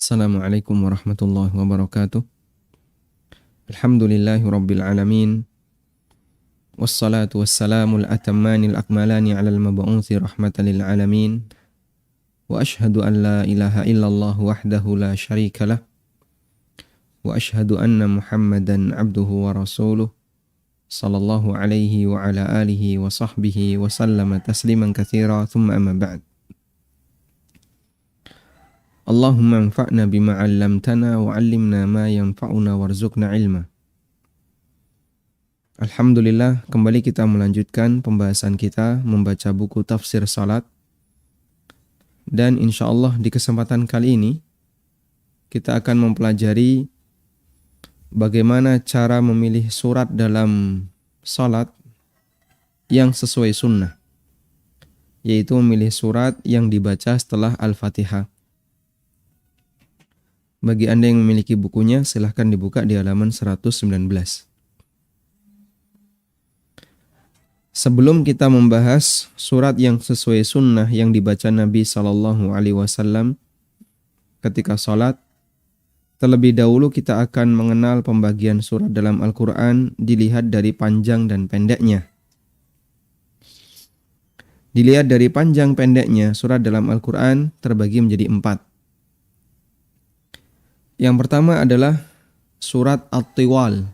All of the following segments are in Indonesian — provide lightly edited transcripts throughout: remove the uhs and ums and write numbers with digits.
Assalamualaikum warahmatullahi wabarakatuh. Alhamdulillahi rabbil alamin. Wassalatu wassalamul atammanil akmalani ala al-mab'uthi rahmatan lil alamin. Wa ashhadu an la ilaha illallah wahdahu la syarika lah. Wa ashhadu anna Muhammadan abduhu wa rasuluh. Sallallahu alaihi wa ala alihi wa sahbihi wa sallama tasliman katsira thumma amma ba'd. Allahumma anfa'na bima 'allamtana wa 'allimna ma yanfa'una warzuqna ilma. Alhamdulillah, kembali kita melanjutkan pembahasan kita membaca buku tafsir salat. Dan insyaallah di kesempatan kali ini kita akan mempelajari bagaimana cara memilih surat dalam salat yang sesuai sunnah, yaitu memilih surat yang dibaca setelah Al-Fatihah. Bagi Anda yang memiliki bukunya, silahkan dibuka di halaman 119. Sebelum kita membahas surat yang sesuai sunnah yang dibaca Nabi SAW ketika sholat, terlebih dahulu kita akan mengenal pembagian surat dalam Al-Quran dilihat dari panjang dan pendeknya. Dilihat dari panjang pendeknya, surat dalam Al-Quran terbagi menjadi 4. Yang pertama adalah surat At-Tiwal.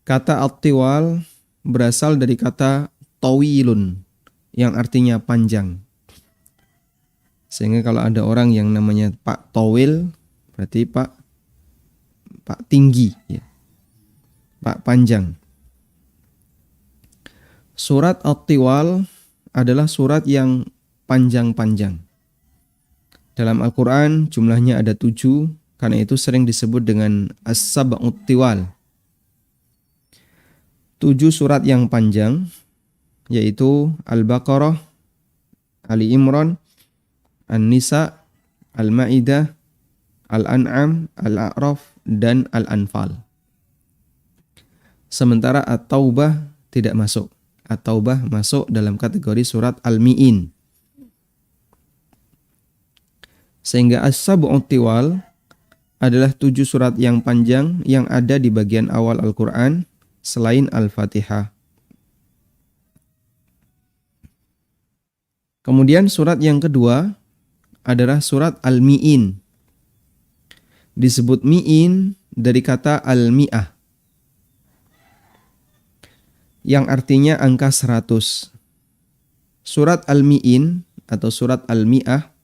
Kata At-Tiwal berasal dari kata tawilun yang artinya panjang. Sehingga kalau ada orang yang namanya Pak Tawil, berarti Pak tinggi, ya. Pak panjang. Surat At-Tiwal adalah surat yang panjang-panjang. Dalam Al-Quran jumlahnya ada 7, karena itu sering disebut dengan As-Sab'ut Tiwal. 7 surat yang panjang, yaitu Al-Baqarah, Ali Imran, An-Nisa, Al-Ma'idah, Al-An'am, Al-A'raf, dan Al-Anfal. Sementara At-Taubah tidak masuk. At-Taubah masuk dalam kategori surat Al-Mi'in. Sehingga As-Sab'ut Tiwal adalah 7 surat yang panjang yang ada di bagian awal Al-Quran selain Al-Fatihah. Kemudian surat yang kedua adalah surat Al-Mi'in. Disebut Mi'in dari kata Al-Mi'ah, yang artinya angka 100. Surat Al-Mi'in atau surat Al-Mi'ah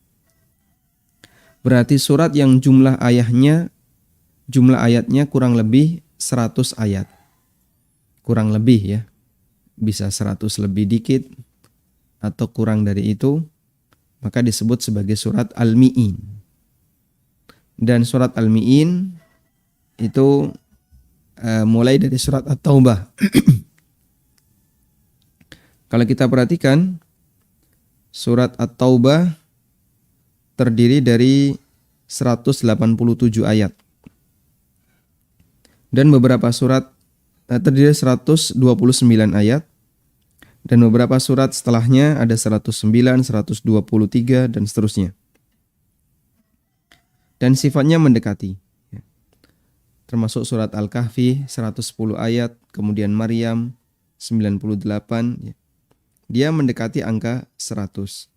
berarti surat yang jumlah ayatnya kurang lebih 100 ayat. Kurang lebih, ya. Bisa 100 lebih dikit atau kurang dari itu, maka disebut sebagai surat Al-Mi'in. Dan surat Al-Mi'in itu mulai dari surat At-Taubah. Kalau kita perhatikan, surat At-Taubah terdiri dari 187 ayat. Dan beberapa surat terdiri 129 ayat. Dan beberapa surat setelahnya ada 109, 123, dan seterusnya. Dan sifatnya mendekati. Termasuk surat Al-Kahfi 110 ayat, kemudian Maryam 98. Dia mendekati angka 100.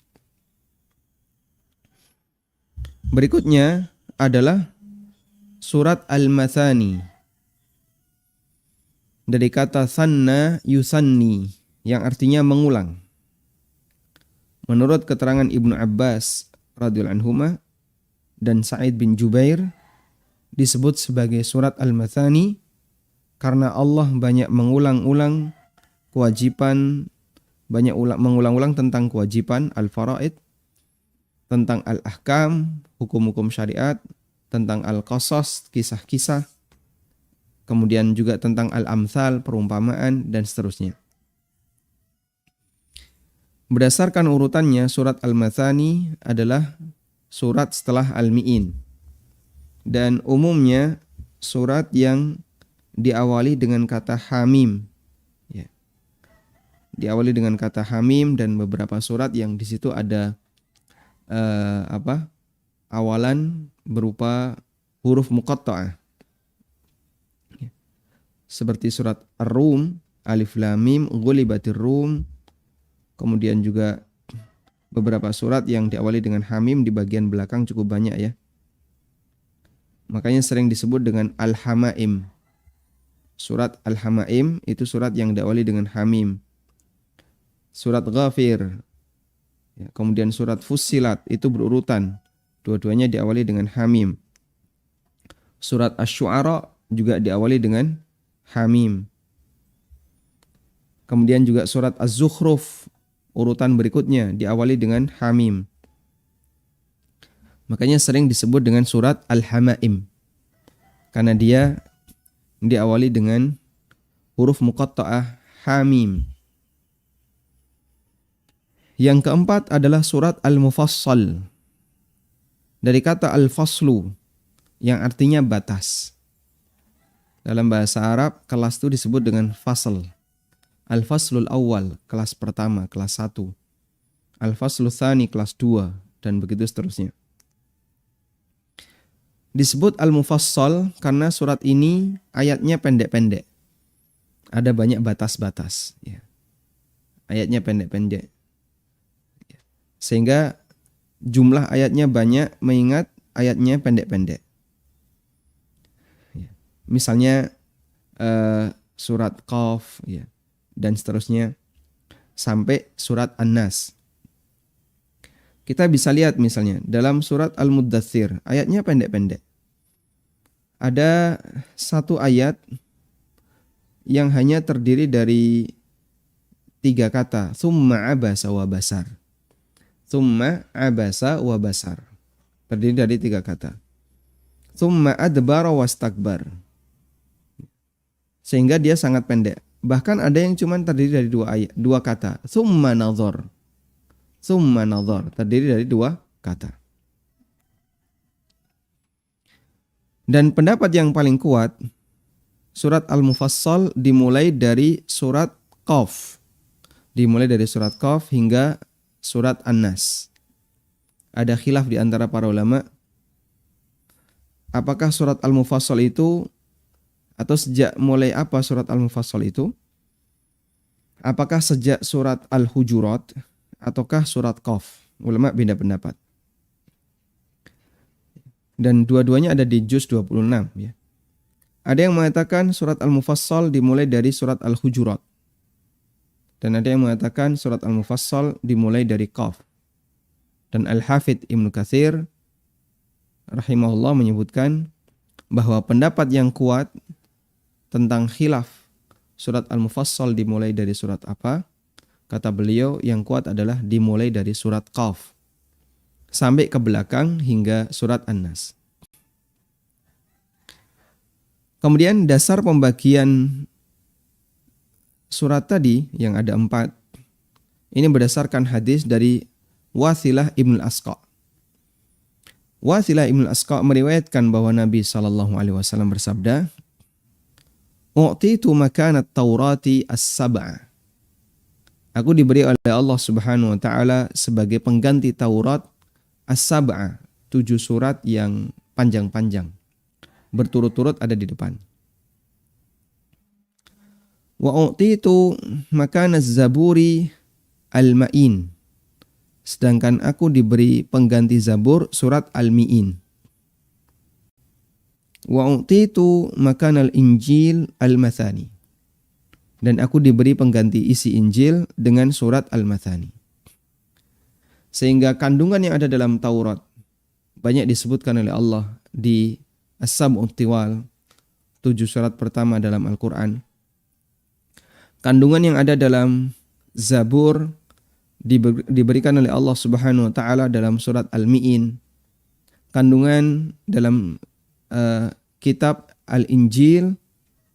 Berikutnya adalah surat Al-Mathani. Dari kata sanna yusanni, yang artinya mengulang. Menurut keterangan Ibnu Abbas radhiyallahu anhuma dan Sa'id bin Jubair, disebut sebagai surat Al-Mathani karena Allah banyak mengulang-ulang kewajiban, mengulang-ulang tentang kewajiban al-faraid, tentang al-ahkam, hukum-hukum syariat, tentang al-qasas, kisah-kisah, kemudian juga tentang al-amthal, perumpamaan, dan seterusnya. Berdasarkan urutannya, surat Al-Mathani adalah surat setelah Al-Mi'in. Dan umumnya surat yang diawali dengan kata Hamim. Ya. Diawali dengan kata Hamim, dan beberapa surat yang di situ ada awalan berupa huruf muqatta'ah. Seperti surat Ar-Rum, Alif Lam Mim, Ghulibatir Rum. Kemudian juga beberapa surat yang diawali dengan hamim di bagian belakang cukup banyak ya. Makanya sering disebut dengan Al-Hamaim. Surat Al-Hamaim itu surat yang diawali dengan hamim. Surat Ghafir, ya, kemudian surat Fussilat itu berurutan. Dua-duanya diawali dengan hamim. Surat Asy-Syu'ara juga diawali dengan hamim. Kemudian juga surat Az-Zukhruf urutan berikutnya diawali dengan hamim. Makanya sering disebut dengan surat Al-Hamaim. Karena dia diawali dengan huruf muqatta'ah hamim. Yang keempat adalah surat Al-Mufassal. Dari kata Al-Faslu yang artinya batas. Dalam bahasa Arab, kelas itu disebut dengan fasl. Al-Faslul Awal, kelas pertama, kelas 1. Al-Faslul Tsani, kelas 2, dan begitu seterusnya. Disebut Al-Mufassal karena surat ini ayatnya pendek-pendek. Ada banyak batas-batas. Ya. Ayatnya pendek-pendek. Sehingga jumlah ayatnya banyak mengingat ayatnya pendek-pendek. Ya. Misalnya surat Qaf ya, dan seterusnya sampai surat An-Nas. Kita bisa lihat misalnya dalam surat Al-Muddatsir, ayatnya pendek-pendek. Ada satu ayat yang hanya terdiri dari 3 kata, tsumma abasa wa basar. Tsumma abasa wa basar. Terdiri dari 3 kata. Tsumma adbara wastakbar. Sehingga dia sangat pendek. Bahkan ada yang cuma terdiri dari 2 kata. Tsumma nadhar. Tsumma nadhar. Terdiri dari 2 kata. Dan pendapat yang paling kuat, surat Al-Mufassal dimulai dari surat Qaf. Dimulai dari surat Qaf hingga surat An-Nas. Ada khilaf di antara para ulama. Apakah surat Al-Mufassal itu, atau sejak mulai apa surat Al-Mufassal itu? Apakah sejak surat Al-Hujurat ataukah surat Qaf? Ulama beda pendapat. Dan dua-duanya ada di juz 26 ya. Ada yang mengatakan surat Al-Mufassal dimulai dari surat Al-Hujurat. Dan ada yang mengatakan surat Al-Mufassal dimulai dari Qaf. Dan Al-Hafidh Ibnu Katsir rahimahullah menyebutkan bahwa pendapat yang kuat tentang khilaf surat Al-Mufassal dimulai dari surat apa? Kata beliau yang kuat adalah dimulai dari surat Qaf sampai ke belakang hingga surat An-Nas. Kemudian dasar pembagian surat tadi yang ada 4 ini berdasarkan hadis dari Wathilah Ibn Asqa. Wathilah Ibn Asqa meriwayatkan bahwa Nabi SAW bersabda, "U'titu makanat Taurati as-sab'a." Aku diberi oleh Allah Subhanahu wa taala sebagai pengganti Taurat as-sab'a, 7 surat yang panjang-panjang. Berturut-turut ada di depan. Wa u'titu makanaz zaburi al-ma'in. Sedangkan aku diberi pengganti Zabur surat Al-Mi'in. Wa u'titu makanal Injil al-Mathani. Dan aku diberi pengganti isi Injil dengan surat Al-Mathani. Sehingga kandungan yang ada dalam Taurat banyak disebutkan oleh Allah di As-Sab'ut Tiwal, 7 surat pertama dalam Al-Quran. Kandungan yang ada dalam Zabur diberikan oleh Allah Subhanahu wa taala dalam surat Al-Mi'in. Kandungan dalam kitab Al-Injil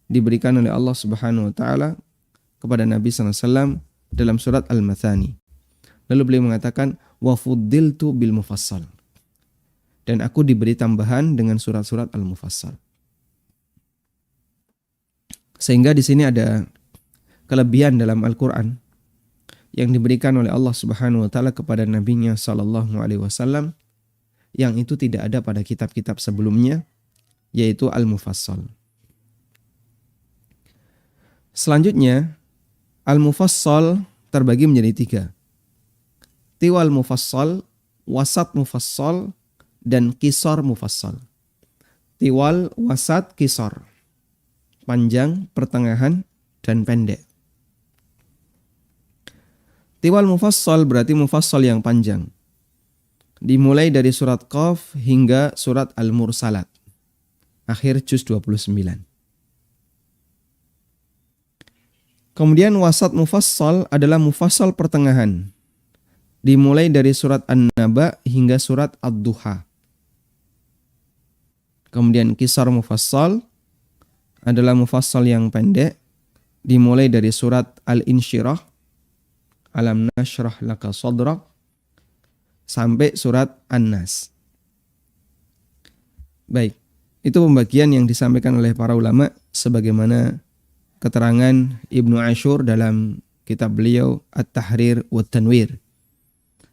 diberikan oleh Allah Subhanahu wa taala kepada Nabi sallallahu alaihi wasallam dalam surat Al-Mathani. Lalu beliau mengatakan wa fuddiltu bil mufassal. Dan aku diberi tambahan dengan surat-surat Al-Mufassal. Sehingga di sini ada kelebihan dalam Al-Qur'an yang diberikan oleh Allah Subhanahu wa taala kepada nabinya sallallahu alaihi wasallam yang itu tidak ada pada kitab-kitab sebelumnya, yaitu Al-Mufassal. Selanjutnya, Al-Mufassal terbagi menjadi 3. Tiwal Mufassal, Wasat Mufassal, dan Qisar Mufassal. Tiwal, Wasat, Qisar. Panjang, pertengahan, dan pendek. Tiwal Mufassal berarti Mufassal yang panjang. Dimulai dari surat Qaf hingga surat Al-Mursalat. Akhir juz 29. Kemudian Wasat Mufassal adalah Mufassal pertengahan. Dimulai dari surat An-Naba hingga surat Ad-Duha. Kemudian Qisar Mufassal adalah Mufassal yang pendek. Dimulai dari surat Al-Insyirah, Alam nashrah laka sadrak, sampai surat An-Nas. Baik, itu pembagian yang disampaikan oleh para ulama sebagaimana keterangan Ibnu Ashur dalam kitab beliau At-Tahrir wa Tanwir,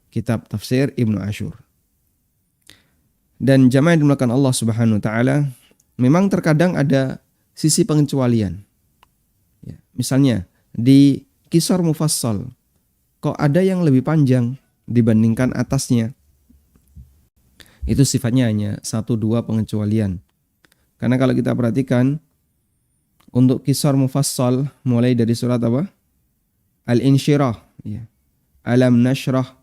kitab tafsir Ibnu Ashur. Dan jamaah yang dimuliakan Allah Subhanahu wa taala, memang terkadang ada sisi pengecualian. Ya, misalnya di Qisar Mufassal kok ada yang lebih panjang dibandingkan atasnya. Itu sifatnya hanya 1-2 pengecualian. Karena kalau kita perhatikan untuk Qisar Mufassal mulai dari surat apa? Al-Insyirah, ya. Alam nashrah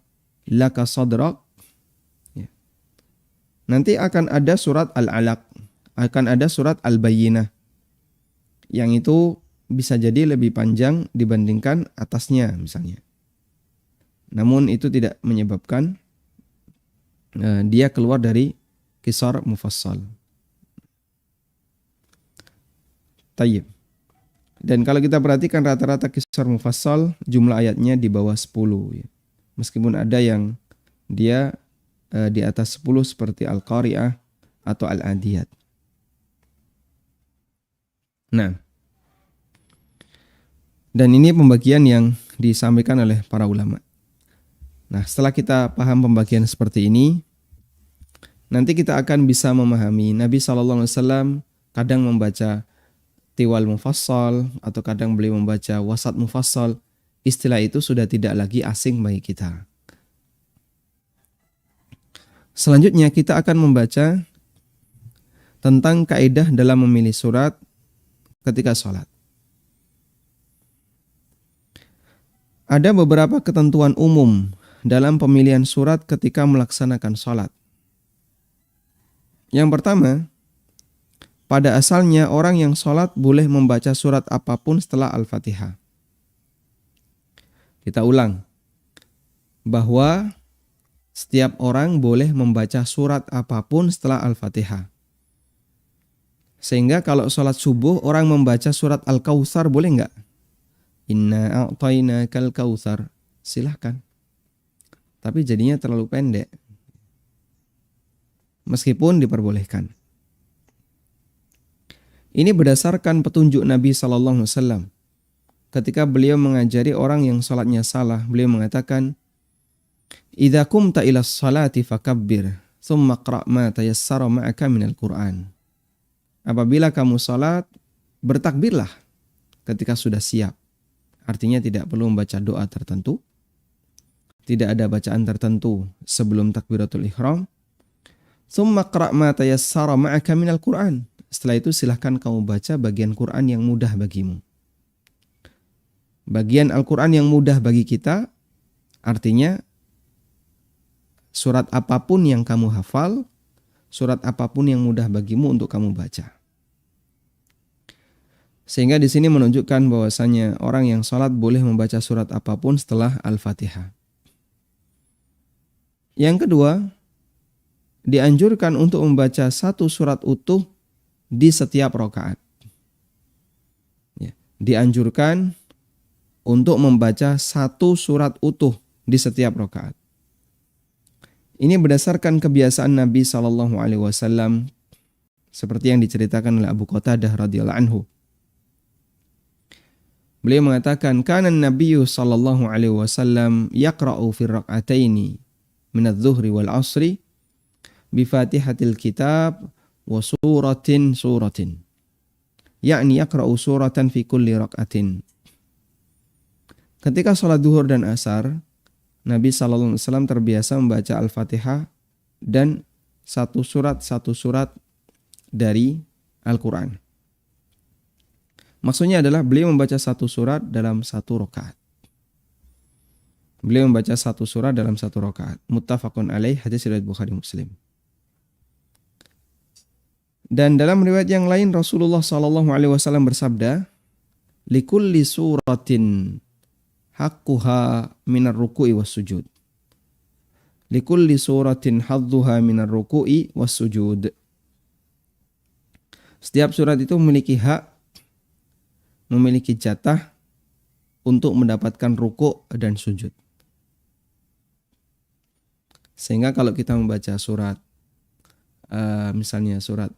laka sadrak. Ya. Nanti akan ada surat Al-Alaq, akan ada surat Al-Bayyinah. Yang itu bisa jadi lebih panjang dibandingkan atasnya misalnya. Namun itu tidak menyebabkan dia keluar dari Qisar Mufassal. Tayyib. Dan kalau kita perhatikan rata-rata Qisar Mufassal jumlah ayatnya di bawah 10 ya. Meskipun ada yang dia di atas 10 seperti Al-Qari'ah atau Al-Adiyat. Nah, dan ini pembagian yang disampaikan oleh para ulama. Nah, setelah kita paham pembagian seperti ini, nanti kita akan bisa memahami Nabi SAW kadang membaca Tiwal Mufassal atau kadang beliau membaca Wasat Mufassal. Istilah itu sudah tidak lagi asing bagi kita. Selanjutnya kita akan membaca tentang kaidah dalam memilih surat ketika sholat. Ada beberapa ketentuan umum dalam pemilihan surat ketika melaksanakan sholat. Yang pertama, pada asalnya orang yang sholat boleh membaca surat apapun setelah Al-Fatihah. Kita ulang, bahwa setiap orang boleh membaca surat apapun setelah Al-Fatihah. Sehingga kalau sholat subuh orang membaca surat Al-Kautsar boleh nggak? Inna a'tainakal kautsar. Silahkan. Tapi jadinya terlalu pendek. Meskipun diperbolehkan. Ini berdasarkan petunjuk Nabi SAW. Ketika beliau mengajari orang yang salatnya salah, beliau mengatakan, "Idza qumta ila sholati fakabbir, tsumma qra' ma tayassara ma'aka minal Qur'an." Apabila kamu salat, bertakbirlah ketika sudah siap. Artinya tidak perlu membaca doa tertentu, tidak ada bacaan tertentu sebelum takbiratul ihram. Tsumma qra' ma tayassara ma'aka minal Qur'an. Setelah itu silahkan kamu baca bagian Quran yang mudah bagimu. Bagian Al-Quran yang mudah bagi kita artinya surat apapun yang kamu hafal, surat apapun yang mudah bagimu untuk kamu baca. Sehingga di sini menunjukkan bahwasanya orang yang sholat boleh membaca surat apapun setelah Al-Fatihah. Yang kedua, dianjurkan untuk membaca satu surat utuh di setiap rakaat. Ya, dianjurkan untuk membaca satu surat utuh di setiap rakaat. Ini berdasarkan kebiasaan Nabi SAW seperti yang diceritakan oleh Abu Qatadah radhiyallahu anhu. Beliau mengatakan, "Kana an-nabiyyu sallallahu alaihi wasallam yaqra'u fi rak'ataini min adh-dhuhri wal 'ashri bi Fatihatil kitab wa suratin yakni yaqra'u suratan fi kulli rak'atin. Ketika sholat duhur dan asar, Nabi SAW terbiasa membaca Al-Fatihah dan satu surat dari Al-Quran. Maksudnya adalah beliau membaca satu surat dalam satu rakaat. Beliau membaca satu surat dalam satu rakaat. Muttafaqun alaih, hadis riwayat Bukhari Muslim. Dan dalam riwayat yang lain Rasulullah SAW bersabda, likulli suratin haqquha minar ruku'i was sujud. Likulli suratin hadduha minar ruku'i was sujud. Setiap surat itu memiliki jatah untuk mendapatkan ruku' dan sujud. Sehingga kalau kita membaca surat, misalnya surat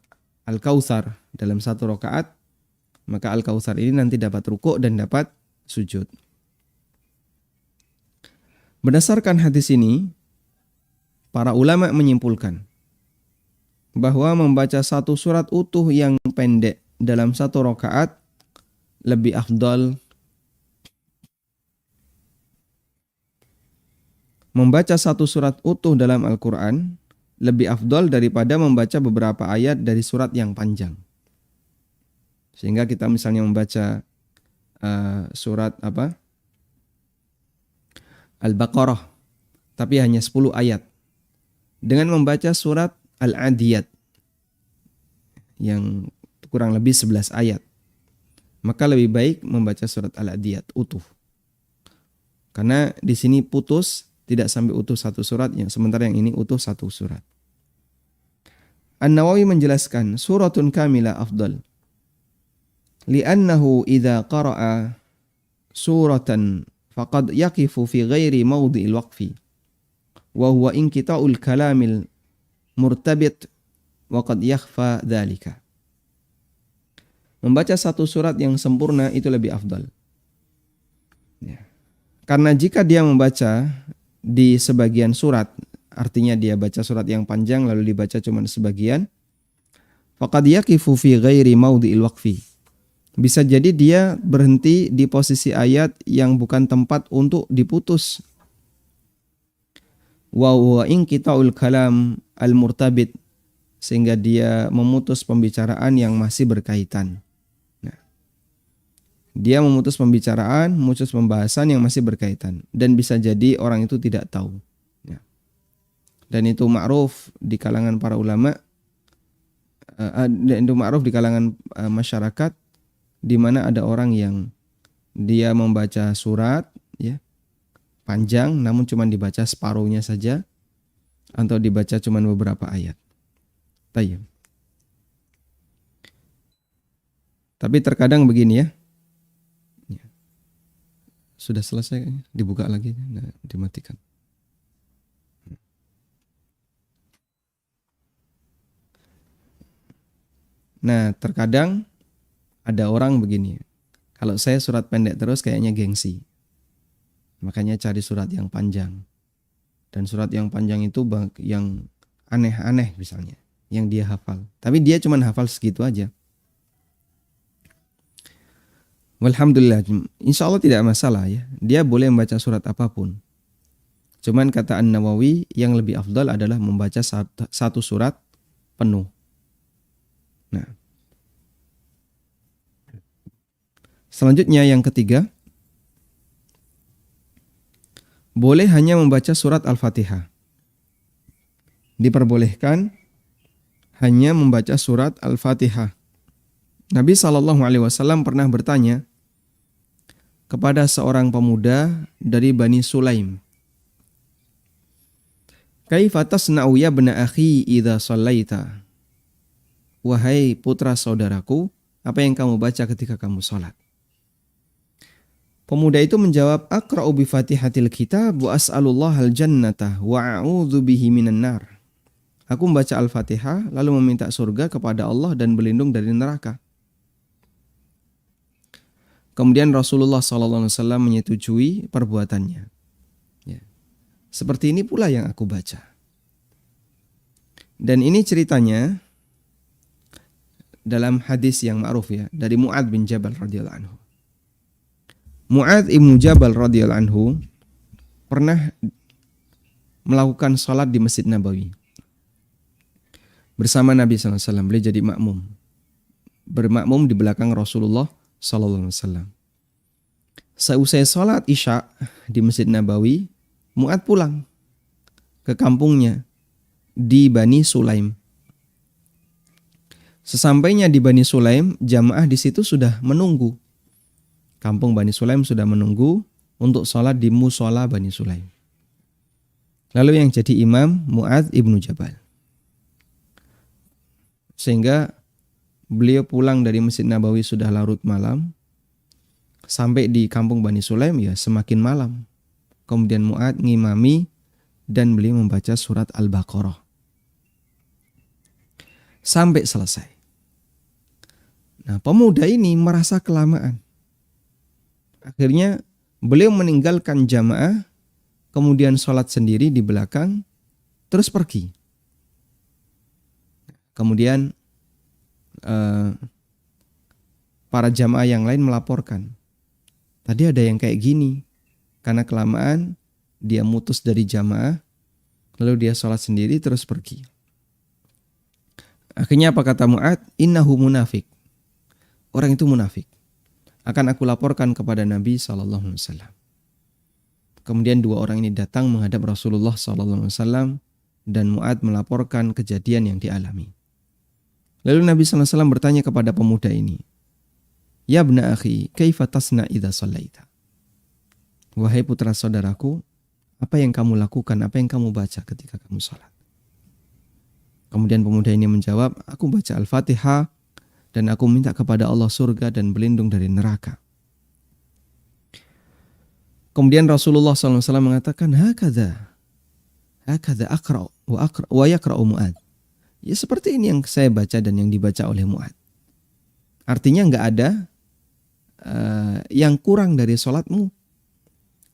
Al-Kautsar dalam satu rakaat, maka Al-Kautsar ini nanti dapat ruku' dan dapat sujud. Berdasarkan hadis ini, para ulama menyimpulkan bahwa membaca satu surat utuh yang pendek dalam satu rakaat lebih afdal. Membaca satu surat utuh dalam Al-Quran lebih afdal daripada membaca beberapa ayat dari surat yang panjang. Sehingga kita misalnya membaca surat Al-Baqarah, tapi hanya 10 ayat. Dengan membaca surat Al-Adiyat yang kurang lebih 11 ayat, maka lebih baik membaca surat Al-Adiyat utuh. Karena di sini putus, tidak sampai utuh satu surat, sementara yang ini utuh satu surat. An-Nawawi menjelaskan, suratun kamila afdal. Li'annahu idza qara'a suratan faqad yaqifu fi ghairi mawdi'il waqfi. Wa huwa inqita'ul kalamil murtabit wa qad yakhfa dzalika. Membaca satu surat yang sempurna itu lebih afdal. Ya. Karena jika dia membaca di sebagian surat, artinya dia baca surat yang panjang lalu dibaca cuma sebagian, faqad yaqifu fi ghairi mawdi'il waqfi. Bisa jadi dia berhenti di posisi ayat yang bukan tempat untuk diputus. Wa huwa inqita'ul kalam al-murtabit, sehingga dia memutus pembicaraan yang masih berkaitan. Dia memutus pembicaraan, memutus pembahasan yang masih berkaitan. Dan bisa jadi orang itu tidak tahu. Ya. Dan itu ma'ruf di kalangan para ulama. Dan itu ma'ruf di kalangan masyarakat. Di mana ada orang yang dia membaca surat ya, panjang namun cuma dibaca separuhnya saja. Atau dibaca cuma beberapa ayat. Tayyib. Tapi terkadang begini ya. Sudah selesai, dibuka lagi, nah, dimatikan. Nah, terkadang ada orang begini, kalau saya surat pendek terus kayaknya gengsi. Makanya cari surat yang panjang. Dan surat yang panjang itu yang aneh-aneh misalnya, yang dia hafal. Tapi dia cuma hafal segitu aja. Alhamdulillah, insya Allah tidak masalah ya. Dia boleh membaca surat apapun. Cuman kata An-Nawawi yang lebih afdal adalah membaca satu surat penuh. Nah, selanjutnya yang ketiga, boleh hanya membaca surat Al-Fatihah. Diperbolehkan hanya membaca surat Al-Fatihah. Nabi SAW pernah bertanya kepada seorang pemuda dari Bani Sulaim, "Kaifa tasna'u ya bna akhi idza shallaita?" Wahai putra saudaraku, apa yang kamu baca ketika kamu salat? Pemuda itu menjawab, "Aqra'u bi Fatihatil kitab wa as'alullahal jannata wa a'udzu bihi minan nar." Aku membaca Al-Fatihah lalu meminta surga kepada Allah dan berlindung dari neraka. Kemudian Rasulullah SAW menyetujui perbuatannya. Ya. Seperti ini pula yang aku baca. Dan ini ceritanya dalam hadis yang ma'ruf ya, dari Mu'adz bin Jabal radhiyallahu anhu. Mu'adz ibnu Jabal radhiyallahu anhu pernah melakukan salat di Masjid Nabawi bersama Nabi sallallahu alaihi wasallam. Beliau jadi makmum. Bermakmum di belakang Rasulullah sallallahu alaihi wasallam. Seusai salat Isya di Masjid Nabawi, Mu'adz pulang ke kampungnya di Bani Sulaim. Sesampainya di Bani Sulaim, jamaah di situ sudah menunggu. Kampung Bani Sulaim sudah menunggu untuk sholat di musola Bani Sulaim. Lalu yang jadi imam Mu'adz ibnu Jabal. Sehingga beliau pulang dari Masjid Nabawi sudah larut malam. Sampai di kampung Bani Sulaim ya semakin malam. Kemudian Mu'adz ngimami dan beliau membaca surat Al-Baqarah. Sampai selesai. Nah, pemuda ini merasa kelamaan. Akhirnya beliau meninggalkan jamaah, kemudian sholat sendiri di belakang, terus pergi. Kemudian para jamaah yang lain melaporkan, tadi ada yang kayak gini, karena kelamaan dia mutus dari jamaah, lalu dia sholat sendiri terus pergi. Akhirnya apa kata Mu'adz? Innahu munafik. Orang itu munafik. Akan aku laporkan kepada Nabi SAW. Kemudian dua orang ini datang menghadap Rasulullah SAW dan Mu'adz melaporkan kejadian yang dialami. Lalu Nabi SAW bertanya kepada pemuda ini, Ya ibna akhi, kaifa tasna idza shallaita? Wahai putra saudaraku, apa yang kamu lakukan, apa yang kamu baca ketika kamu salat? Kemudian pemuda ini menjawab, aku baca Al-Fatihah dan aku minta kepada Allah surga dan berlindung dari neraka. Kemudian Rasulullah SAW mengatakan, Hakadha aqra' wa yaqra'u Mu'adz. Ya seperti ini yang saya baca dan yang dibaca oleh Mu'adz. Artinya enggak ada yang kurang dari sholatmu.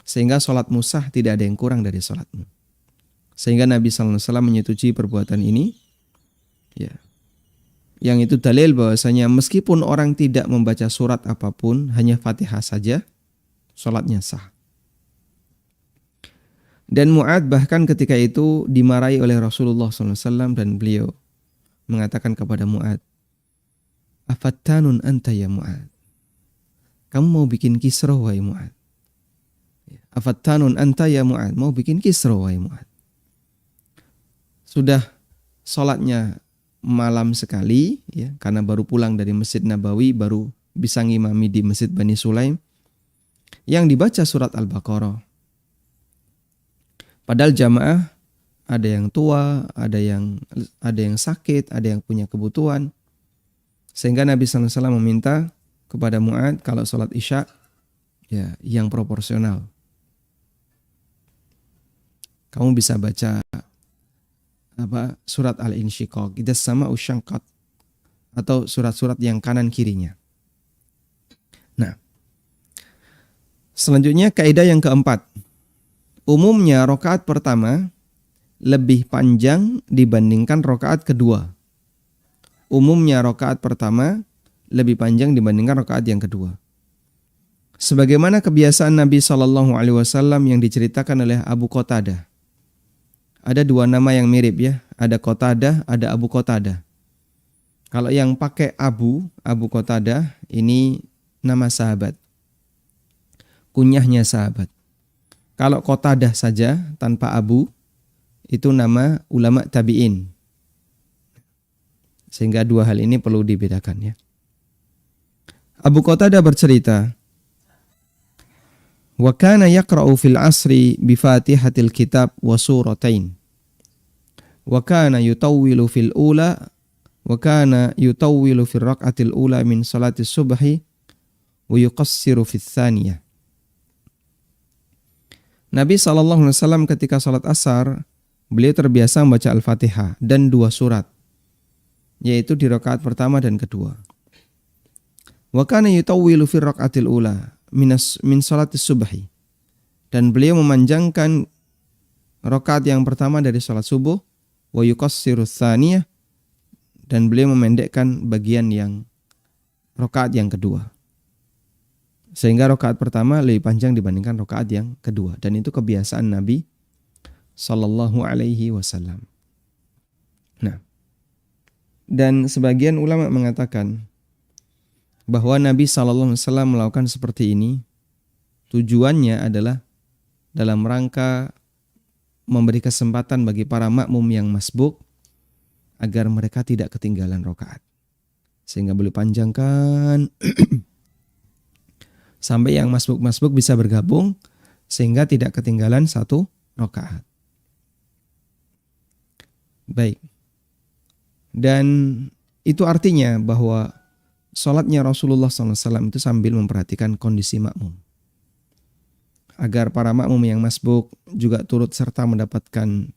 Sehingga sholatmu sah, tidak ada yang kurang dari sholatmu. Sehingga Nabi SAW menyetujui perbuatan ini. Ya. Yang itu dalil bahwasanya meskipun orang tidak membaca surat apapun, hanya Fatihah saja, sholatnya sah. Dan Mu'adz bahkan ketika itu dimarahi oleh Rasulullah SAW dan beliau mengatakan kepada Mu'adz, Afattanun anta ya Mu'adz. Kamu mau bikin kisruh wahai Mu'adz. Afattanun anta ya Mu'adz. Mau bikin kisruh wahai Mu'adz. Sudah sholatnya malam sekali, ya, karena baru pulang dari Masjid Nabawi, baru bisa ngimami di Masjid Bani Sulaim, yang dibaca surat Al-Baqarah. Padahal jamaah ada yang tua, ada yang sakit, ada yang punya kebutuhan. Sehingga Nabi SAW meminta kepada Mu'adz kalau sholat Isya ya yang proporsional. Kamu bisa baca surat Al-Insyiqaq, idza sama'u syanqat, atau surat-surat yang kanan kirinya. Nah, selanjutnya kaidah yang keempat. Umumnya rakaat pertama lebih panjang dibandingkan rakaat kedua. Umumnya rakaat pertama lebih panjang dibandingkan rakaat yang kedua. Sebagaimana kebiasaan Nabi SAW yang diceritakan oleh Abu Qatadah. Ada dua nama yang mirip ya, ada Qatadah, ada Abu Qatadah. Kalau yang pakai Abu Qatadah ini nama sahabat. Kunyahnya sahabat. Kalau Qatadah saja tanpa Abu, itu nama ulama tabi'in. Sehingga dua hal ini perlu dibedakan ya. Abu Qatadah bercerita, wa kana yaqra'u fil asri bi Fatihatil kitab wa suratain. Wa kana yutawwilu fil ula wa kana yutawwilu fil raq'atil ula min salati subhi wa yuqassiru fil tsaniyah. Nabi SAW ketika salat asar, beliau terbiasa membaca Al-Fatihah dan dua surat, yaitu di rakaat pertama dan kedua. Wa kana yutawwilu fil raq'atil ula min salati subhi. Dan beliau memanjangkan rakaat yang pertama dari salat subuh wa yuqassiru tsaniyah, dan beliau memendekkan bagian yang rakaat yang kedua. Sehingga rakaat pertama lebih panjang dibandingkan rakaat yang kedua, dan itu kebiasaan Nabi sallallahu alaihi wasallam. Nah, dan sebagian ulama mengatakan bahwa Nabi sallallahu alaihi wasallam melakukan seperti ini tujuannya adalah dalam rangka memberi kesempatan bagi para makmum yang masbuk agar mereka tidak ketinggalan rakaat. Sehingga boleh panjangkan sampai yang masbuk-masbuk bisa bergabung sehingga tidak ketinggalan satu rakaat. Baik. Dan itu artinya bahwa salatnya Rasulullah SAW itu sambil memperhatikan kondisi makmum. Agar para makmum yang masbuk juga turut serta mendapatkan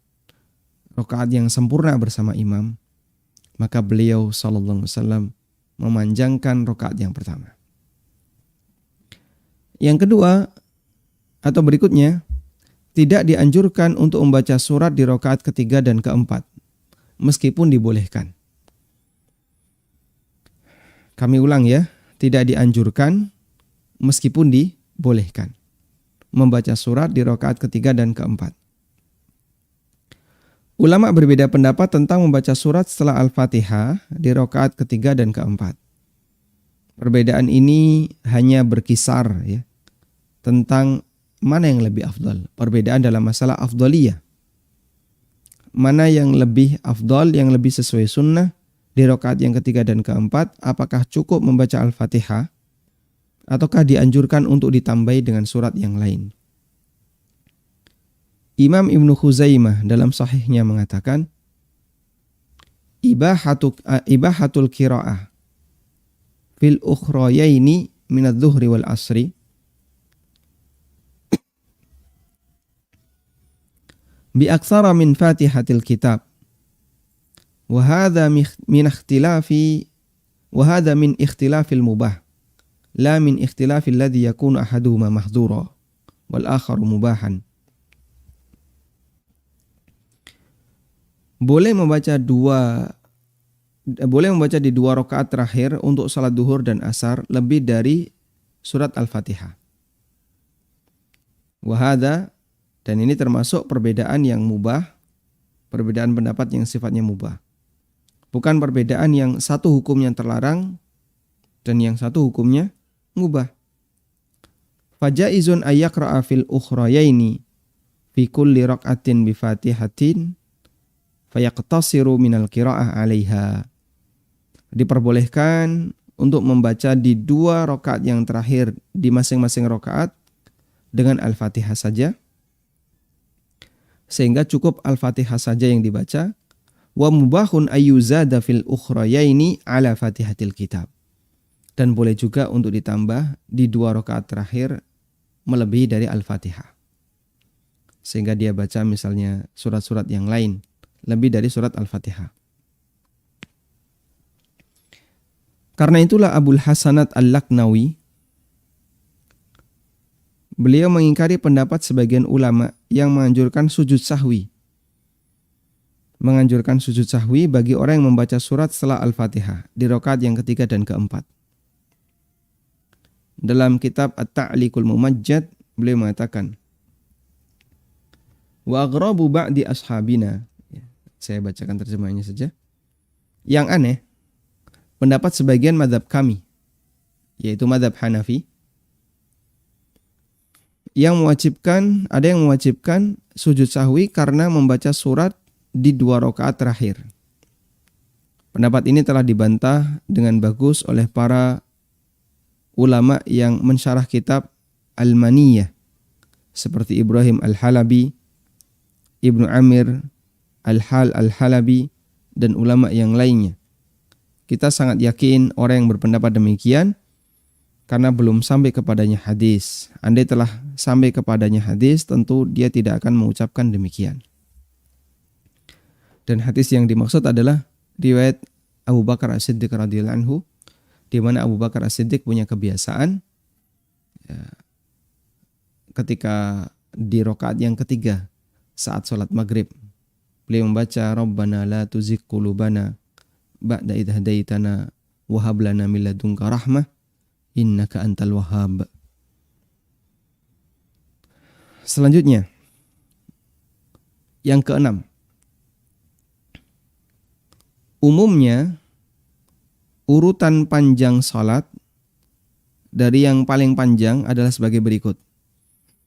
rakaat yang sempurna bersama imam, maka beliau sallallahu alaihi wasallam memanjangkan rakaat yang pertama. Yang kedua atau berikutnya, tidak dianjurkan untuk membaca surat di rakaat ketiga dan keempat, meskipun dibolehkan. Kami ulang ya, tidak dianjurkan meskipun dibolehkan membaca surat di rakaat ketiga dan keempat. Ulama berbeda pendapat tentang membaca surat setelah Al-Fatihah di rakaat ketiga dan keempat. Perbedaan ini hanya berkisar ya, tentang mana yang lebih afdal. Perbedaan dalam masalah afdaliyah. Mana yang lebih afdal, yang lebih sesuai sunnah di rakaat yang ketiga dan keempat. Apakah cukup membaca Al-Fatihah ataukah dianjurkan untuk ditambahi dengan surat yang lain? Imam Ibnu Khuzaimah dalam sahihnya mengatakan ibahatul qiraah fil ukhrayaini minadz zuhri wal asri bi aktsara min fatihatil kitab wa hadha min ikhtilafil mubah la min ikhtilafil ladzi yakunu ahaduhuma mahdhura wal akharu mubahan. Boleh membaca di dua rakaat terakhir untuk salat duhur dan asar lebih dari surat Al-Fatihah. Wahada, dan ini termasuk perbedaan yang mubah, perbedaan pendapat yang sifatnya mubah. Bukan perbedaan yang satu hukumnya terlarang dan yang satu hukumnya mubah. Fajaizun ayyaqra'a fil ukhrayaini fi kulli rak'atin bi Fatihatin fayaqtasiru minal qiraa'ah 'alaiha. Diperbolehkan untuk membaca di dua rakaat yang terakhir di masing-masing rakaat dengan Al-Fatihah saja, sehingga cukup Al-Fatihah saja yang dibaca. Wa mubahun ayyuzada fil ukhrayaini 'ala Fatihatil kitab. Dan boleh juga untuk ditambah di dua rakaat terakhir melebihi dari Al-Fatihah, sehingga dia baca misalnya surat-surat yang lain lebih dari surat Al-Fatihah. Karena itulah Abul Hasanat Al-Laknawi, beliau mengingkari pendapat sebagian ulama yang menganjurkan sujud sahwi. Menganjurkan sujud sahwi bagi orang yang membaca surat setelah Al-Fatihah di rakaat yang ketiga dan keempat. Dalam kitab At-Ta'liqul Mumajjad, beliau mengatakan, wa aghrabu ba'di ashabina. Saya bacakan terjemahannya saja. Yang aneh, pendapat sebagian mazhab kami, yaitu mazhab Hanafi, ada yang mewajibkan sujud sahwi karena membaca surat di dua rakaat terakhir. Pendapat ini telah dibantah dengan bagus oleh para ulama yang mensyarah kitab Al-Maniyah, seperti Ibrahim Al-Halabi, Ibnu Amir Al-Halabi, dan ulama yang lainnya. Kita sangat yakin orang yang berpendapat demikian karena belum sampai kepadanya hadis. Andai telah sampai kepadanya hadis, tentu dia tidak akan mengucapkan demikian. Dan hadis yang dimaksud adalah riwayat Abu Bakar As-Siddiq radhiyallahu anhu, di mana Abu Bakar As-Siddiq punya kebiasaan ketika di rakaat yang ketiga saat sholat maghrib, beliau membaca Rabbana la tuzigh qulubana ba'da idh hadaitana wa hab lana min ladunka rahmah innaka antal wahhab. Selanjutnya, yang keenam. Umumnya urutan panjang salat dari yang paling panjang adalah sebagai berikut.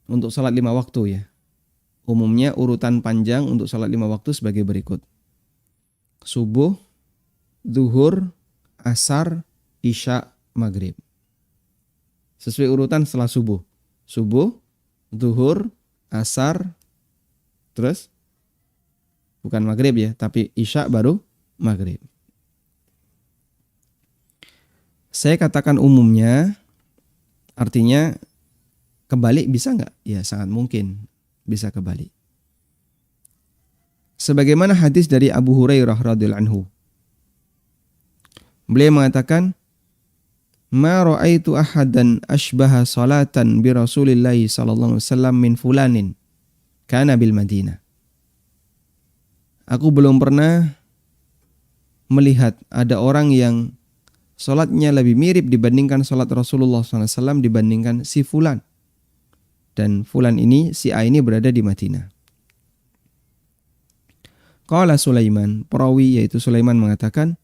Untuk salat 5 waktu ya. Umumnya urutan panjang untuk salat 5 waktu sebagai berikut. Subuh, zuhur, asar, isya, maghrib. Sesuai urutan setelah subuh. Subuh, zuhur, asar, terus bukan maghrib ya, tapi isya baru maghrib. Saya katakan umumnya, artinya kebalik bisa nggak? Ya sangat mungkin bisa kebalik. Sebagaimana hadis dari Abu Hurairah radhiyallahu anhu. Beliau mengatakan, "Ma ra'aitu ahadan ashbaha salatan bi Rasulillah sallallahu alaihi wasallam min fulanin kana bil Madinah." Aku belum pernah melihat ada orang yang salatnya lebih mirip dibandingkan salat Rasulullah sallallahu alaihi wasallam dibandingkan si fulan. Dan fulan ini, si A ini berada di Madinah. Qala Sulaiman, perawi yaitu Sulaiman mengatakan,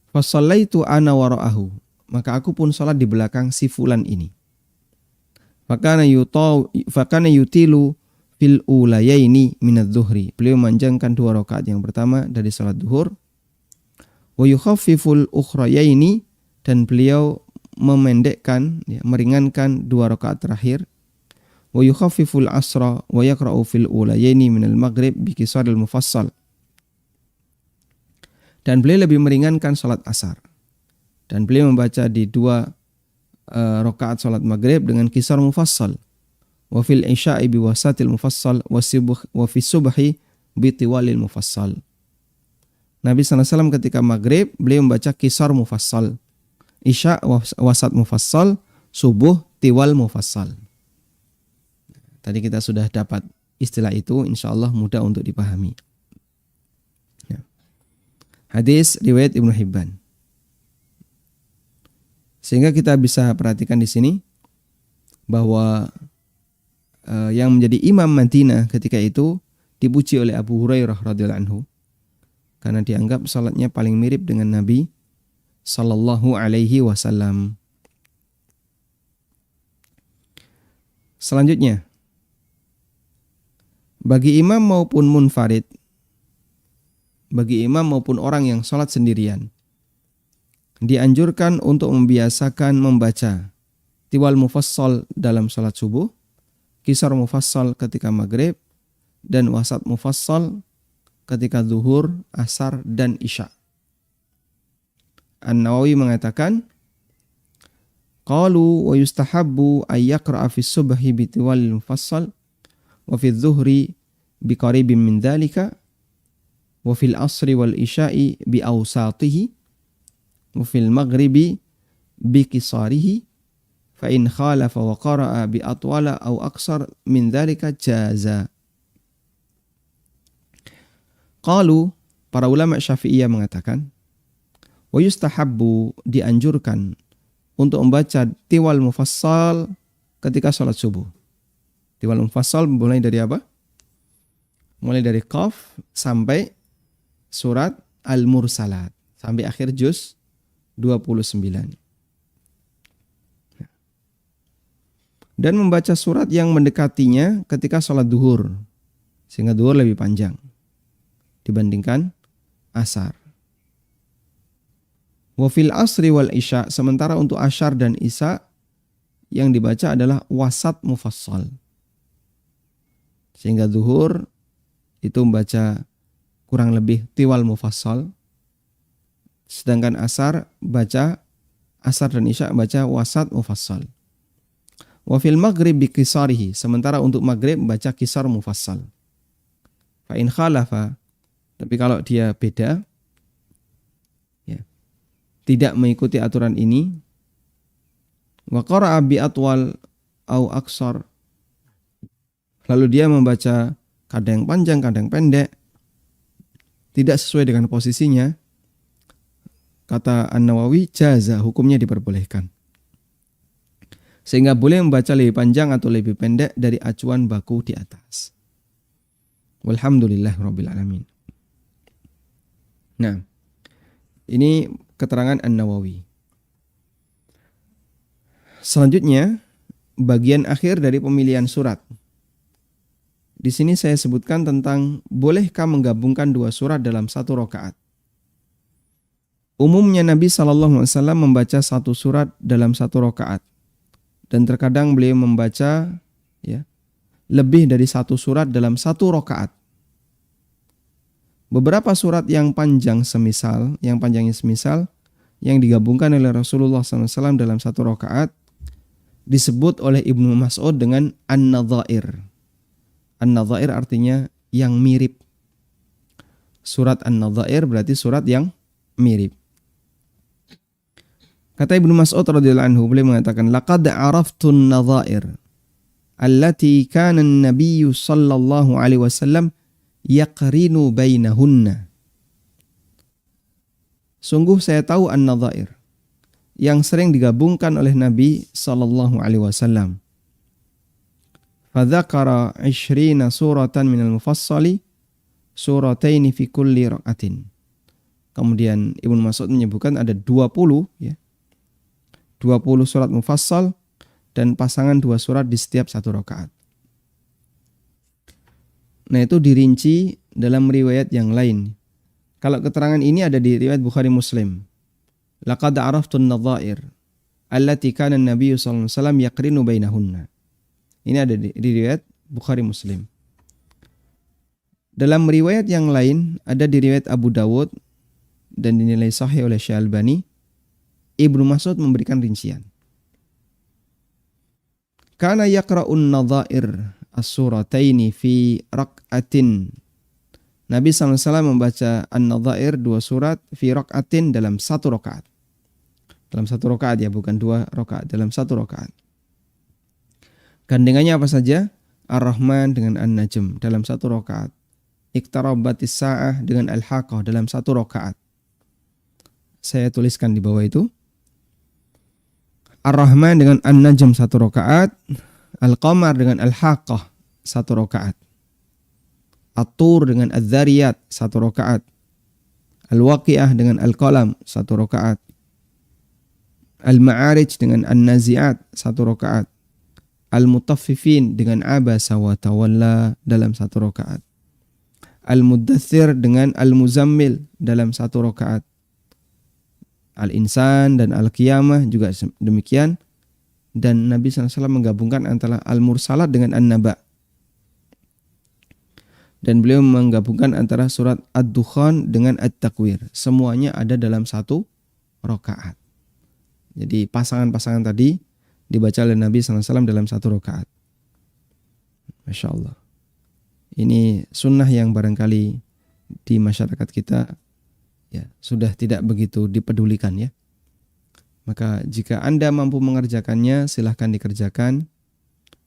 "Fasallaitu ana wara'ahu." Maka aku pun salat di belakang si fulan ini. Fakana yutilu fil ulayaini minadz-dzuhri. Beliau memanjangkan 2 rakaat yang pertama dari salat zuhur. Wa yukhaffiful ukhrayaini, dan beliau memendekkan, meringankan 2 rakaat terakhir. Wa yukhaffiful asra wa yaqra'u fil ulayaini minal maghrib bi qisaril mufassal. Dan beliau lebih meringankan salat asar. Dan beliau membaca di 2 rakaat salat maghrib dengan qisar mufassal. Wa fil isya'i bi wasatil mufassal wa fi subhi bi tiwalil mufassal. Nabi SAW ketika maghrib beliau membaca qisar mufassal, isya wasat mufassal, subuh tiwal mufassal. Tadi kita sudah dapat istilah itu, insya Allah mudah untuk dipahami. Ya. Hadis riwayat Ibnu Hibban. Sehingga kita bisa perhatikan di sini bahwa yang menjadi imam Madinah ketika itu dipuji oleh Abu Hurairah radhiyallahu anhu karena dianggap salatnya paling mirip dengan Nabi sallallahu alaihi wasallam. Selanjutnya, bagi imam maupun munfarid, bagi imam maupun orang yang salat sendirian, dianjurkan untuk membiasakan membaca tiwal mufassal dalam salat subuh, qisar mufassal ketika maghrib, dan wasat mufassal ketika zuhur, asar, dan isya. An-Nawawi mengatakan, qalu wa yustahabbu ay yaqra'a fi subhi bi tiwal mufassal wa fi dhuhri bi qaribin min dhalika wa fil asri wal isya'i bi awsatihi wa fil maghribi bi qisarihi fa in khalafa wa qara'a bi atwala aw aqsar min dhalika jaza. Qalu, para ulama Syafi'iyah mengatakan, wa yustahabbu, dianjurkan untuk membaca tiwal mufassal ketika salat subuh. Tiwal mufassal mulai dari apa? Mulai dari Qaf sampai surat Al-Mursalat, sampai akhir juz 29. Dan membaca surat yang mendekatinya ketika salat duhur, sehingga duhur lebih panjang dibandingkan asar. Wa fil asri wal isya, sementara untuk asyar dan isya yang dibaca adalah wasat mufassal. Sehingga zuhur itu membaca kurang lebih tiwal mufassal, sedangkan asar dan isya baca wasat mufassal. Wa fil maghrib bi qisarihi, sementara untuk maghrib baca qisar mufassal. Fa in khalafa, tapi kalau dia beda, ya, tidak mengikuti aturan ini, wa qara'a bi atwal au aksar, lalu dia membaca kadang panjang kadang pendek, tidak sesuai dengan posisinya, kata An-Nawawi, jaza, hukumnya diperbolehkan. Sehingga boleh membaca lebih panjang atau lebih pendek dari acuan baku di atas. Walhamdulillahirabbil alamin. Nah, ini keterangan An-Nawawi. Selanjutnya, bagian akhir dari pemilihan surat. Di sini saya sebutkan tentang bolehkah menggabungkan dua surat dalam satu rakaat. Umumnya Nabi SAW membaca satu surat dalam satu rakaat. Dan terkadang beliau membaca lebih dari satu surat dalam satu rakaat. Beberapa surat yang panjangnya semisal yang digabungkan oleh Rasulullah SAW dalam satu rakaat disebut oleh Ibnu Mas'ud dengan An-Nadhair. An-Nadhair artinya yang mirip. Surat An-Nadhair berarti surat yang mirip. Kata Ibnu Mas'ud radhiyallahu anhu, beliau mengatakan, laqad araftu an-nadhair allati kana an-nabiy sallallahu alaihi wasallam yaqrinu bainahunna. Sungguh saya tahu an-nadhair yang sering digabungkan oleh Nabi sallallahu alaihi wasallam. Fadzakara 20 suratan minal mufassali surataini fi kulli raqatin. Kemudian Ibnu Mas'ud menyebutkan ada 20 surat mufassal dan pasangan 2 surat di setiap satu rakaat. Nah, itu dirinci dalam riwayat yang lain. Kalau keterangan ini ada di riwayat Bukhari Muslim. Laqad araftu an-nadhair allati kana an-nabiy sallallahu alaihi wasallam yaqrinu bainahunna. Ini ada di riwayat Bukhari Muslim. Dalam riwayat yang lain ada di riwayat Abu Dawud dan dinilai sahih oleh Syekh Albani. Ibnu Mas'ud memberikan rincian. Kana yaqra'un nadhair as-surataini fi rak'atin. Nabi SAW membaca an-nadhair 2 surat fi rak'atin dalam 1 rakaat. Dalam 1 rakaat ya, bukan 2 rakaat, dalam 1 rakaat. Gandengannya apa saja? Ar-Rahman dengan An-Najm dalam 1 rakaat. Iqtarabatis sa'ah dengan Al-Haqqah dalam 1 rakaat. Saya tuliskan di bawah itu. Ar-Rahman dengan An-Najm 1 rakaat, Al-Qamar dengan Al-Haqqah 1 rakaat, At-Tur dengan Az-Zariyat 1 rakaat, Al-Waqiah dengan Al-Qalam 1 rakaat, Al-Ma'arij dengan An-Nazi'at 1 rakaat, Al-Mutaffifin dengan Abasa wa Tawalla dalam 1 rakaat, Al-Muddathir dengan Al-Muzammil dalam 1 rakaat, Al-Insan dan Al-Qiyamah juga demikian. Dan Nabi SAW menggabungkan antara Al-Mursalat dengan An-Naba. Dan beliau menggabungkan antara surat Ad-Dukhan dengan At-Takwir. Semuanya ada dalam 1 rakaat. Jadi pasangan-pasangan tadi dibaca oleh Nabi SAW dalam 1 rakaat. Masya Allah. Ini sunnah yang barangkali di masyarakat kita sudah tidak begitu dipedulikan ya. Maka jika Anda mampu mengerjakannya, silahkan dikerjakan.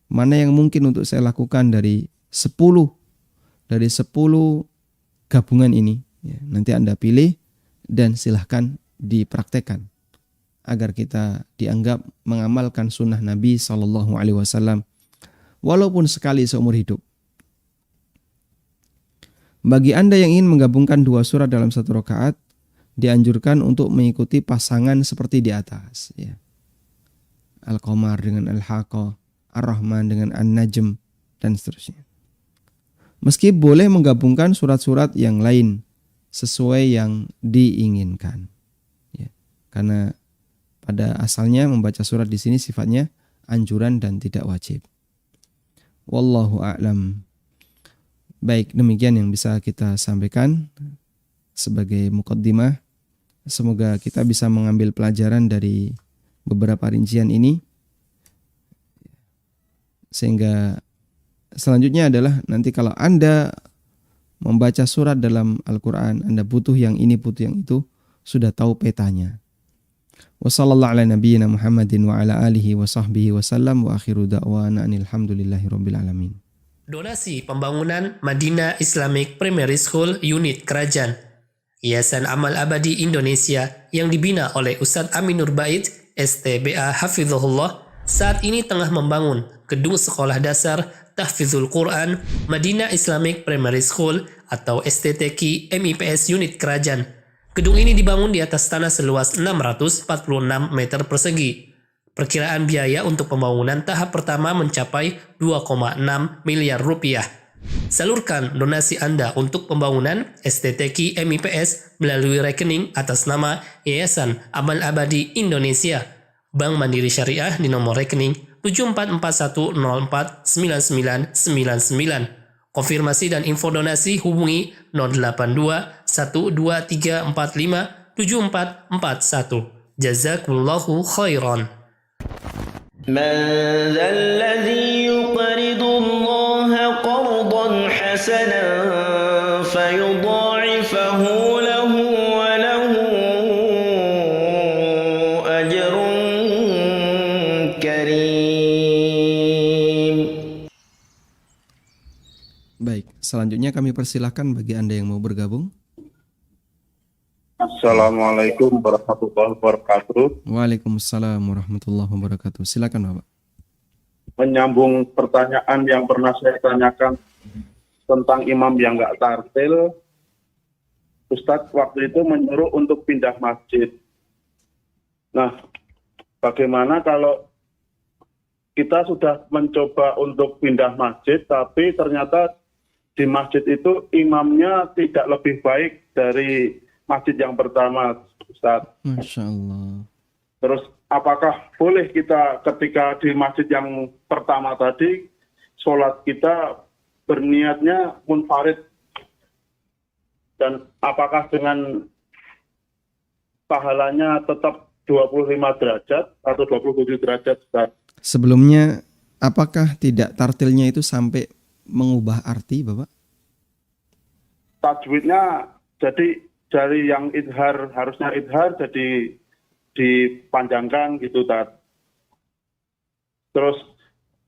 Mana yang mungkin untuk saya lakukan dari 10 gabungan ini, nanti Anda pilih dan silahkan dipraktekkan agar kita dianggap mengamalkan sunnah Nabi SAW walaupun sekali seumur hidup. Bagi Anda yang ingin menggabungkan 2 surat dalam 1 rakaat, dianjurkan untuk mengikuti pasangan seperti di atas. Ya. Al-Qamar dengan Al-Haqqah, Ar-Rahman dengan An-Najm, dan seterusnya. Meski boleh menggabungkan surat-surat yang lain sesuai yang diinginkan. Ya. Karena pada asalnya membaca surat di sini sifatnya anjuran dan tidak wajib. Wallahu a'lam. Baik, demikian yang bisa kita sampaikan sebagai muqaddimah. Semoga kita bisa mengambil pelajaran dari beberapa rincian ini. Sehingga selanjutnya adalah nanti kalau Anda membaca surat dalam Al-Quran, Anda butuh yang ini, butuh yang itu, sudah tahu petanya. Wassallallahu ala nabiyyina Muhammadin wa ala alihi wa sahbihi wa sallam wa akhiru da'wana anil hamdulillahi rabbil alamin. Donasi pembangunan Madinah Islamic Primary School Unit Kerajaan Yayasan Amal Abadi Indonesia yang dibina oleh Ustadz Aminur Bait, STBA Hafizahullah, saat ini tengah membangun gedung sekolah dasar Tahfizul Quran Madinah Islamic Primary School atau STTQ MIPS Unit Kerajaan. Gedung ini dibangun di atas tanah seluas 646 meter persegi. Perkiraan biaya untuk pembangunan tahap pertama mencapai 2,6 miliar rupiah. Salurkan donasi Anda untuk pembangunan STTQ MIPS melalui rekening atas nama Yayasan Amal Abadi Indonesia, Bank Mandiri Syariah di nomor rekening 7441049999. Konfirmasi dan info donasi hubungi 082 12345 7441. Jazakumullahu khairan. من ذا الذي يقرض الله قرضا حسنا فيضاعفه له وله أجر كريم. Baik, selanjutnya kami persilahkan bagi Anda yang mau bergabung. Assalamualaikum warahmatullahi wabarakatuh. Waalaikumsalam warahmatullahi wabarakatuh. Silakan Bapak. Menyambung pertanyaan yang pernah saya tanyakan tentang imam yang nggak tartil, Ustadz waktu itu menyuruh untuk pindah masjid. Nah, bagaimana kalau kita sudah mencoba untuk pindah masjid, tapi ternyata di masjid itu imamnya tidak lebih baik dari masjid yang pertama, Ustadz. Masya Allah. Terus apakah boleh kita ketika di masjid yang pertama tadi, sholat kita berniatnya munfarid? Dan apakah dengan pahalanya tetap 25 derajat atau 27 derajat, Ustaz? Sebelumnya, apakah tidak tartilnya itu sampai mengubah arti, Bapak? Tajwidnya jadi dari yang idhar, harusnya idhar jadi dipanjangkan gitu, Ustaz. Terus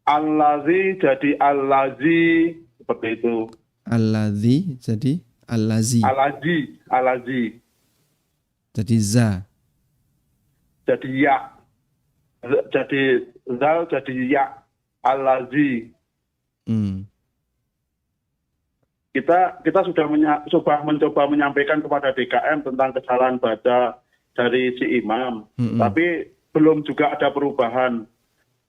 al-lazi jadi al-lazi, seperti itu. Al-ladzi jadi al-lazi. Al-lazi Jadi za. jadi ya. Jadi zal jadi ya. Al-lazi. Kita sudah mencoba menyampaikan kepada DKM tentang kesalahan baca dari si imam, tapi belum juga ada perubahan.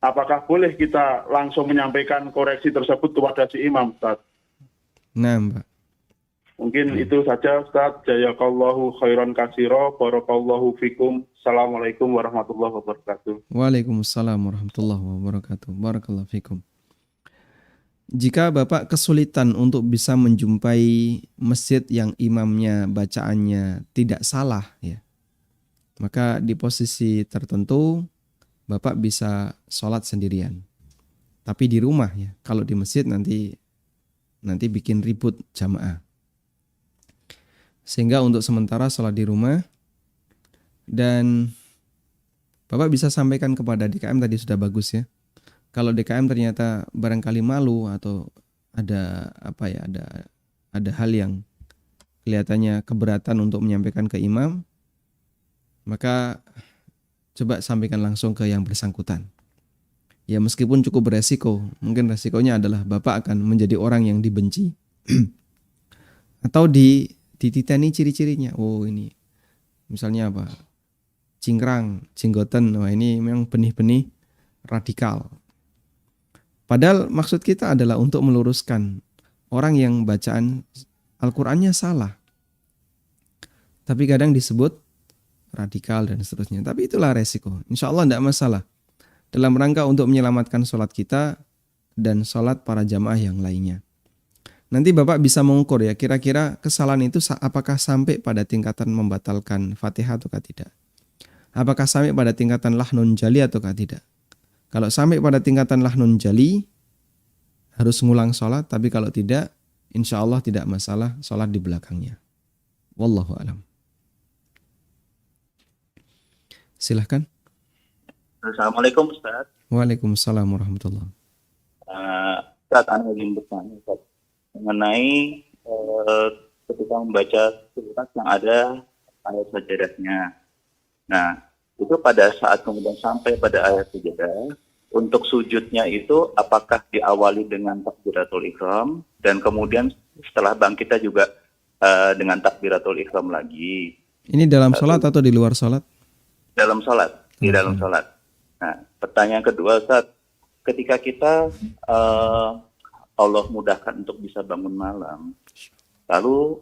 Apakah boleh kita langsung menyampaikan koreksi tersebut kepada si imam, Ustaz? Nah, Mbak. Mungkin itu saja, Ustaz. Jazakallahu khairan katsira, barakallahu fikum. Assalamualaikum warahmatullahi wabarakatuh. Waalaikumsalam warahmatullahi wabarakatuh. Barakallahu fikum. Jika Bapak kesulitan untuk bisa menjumpai masjid yang imamnya bacaannya tidak salah, ya, maka di posisi tertentu Bapak bisa sholat sendirian. Tapi di rumah, ya. Kalau di masjid nanti bikin ribut jamaah. Sehingga untuk sementara sholat di rumah, dan Bapak bisa sampaikan kepada DKM tadi sudah bagus, ya. Kalau DKM ternyata barangkali malu atau ada ada hal yang kelihatannya keberatan untuk menyampaikan ke imam, maka coba sampaikan langsung ke yang bersangkutan. Ya meskipun cukup beresiko, mungkin resikonya adalah Bapak akan menjadi orang yang dibenci atau dititeni ciri-cirinya. Oh ini misalnya apa? Cingkrang, jenggoten, wah ini memang benih-benih radikal. Padahal maksud kita adalah untuk meluruskan orang yang bacaan Al-Qur'annya salah. Tapi kadang disebut radikal dan seterusnya. Tapi itulah resiko. Insya Allah tidak masalah. Dalam rangka untuk menyelamatkan sholat kita dan sholat para jamaah yang lainnya. Nanti Bapak bisa mengukur ya, kira-kira kesalahan itu apakah sampai pada tingkatan membatalkan Fatihah atau tidak. Apakah sampai pada tingkatan lahnun jali atau tidak. Kalau sampai pada tingkatan lahnun jali, harus ngulang sholat. Tapi kalau tidak, insya Allah tidak masalah sholat di belakangnya. Wallahu a'lam. Silahkan. Assalamualaikum Ustaz. Waalaikumsalam warahmatullahi. Ustaz, Anda ingin bertanya Ustaz, mengenai ketika membaca surat yang ada ayat sajadahnya. Nah, itu pada saat kemudian sampai pada ayat sajadah, untuk sujudnya itu apakah diawali dengan takbiratul ihram dan kemudian setelah bangkitnya juga dengan takbiratul ihram lagi? Ini dalam sholat atau di luar sholat? Dalam sholat, di dalam sholat. Nah, pertanyaan kedua, Ustaz, ketika kita Allah mudahkan untuk bisa bangun malam, lalu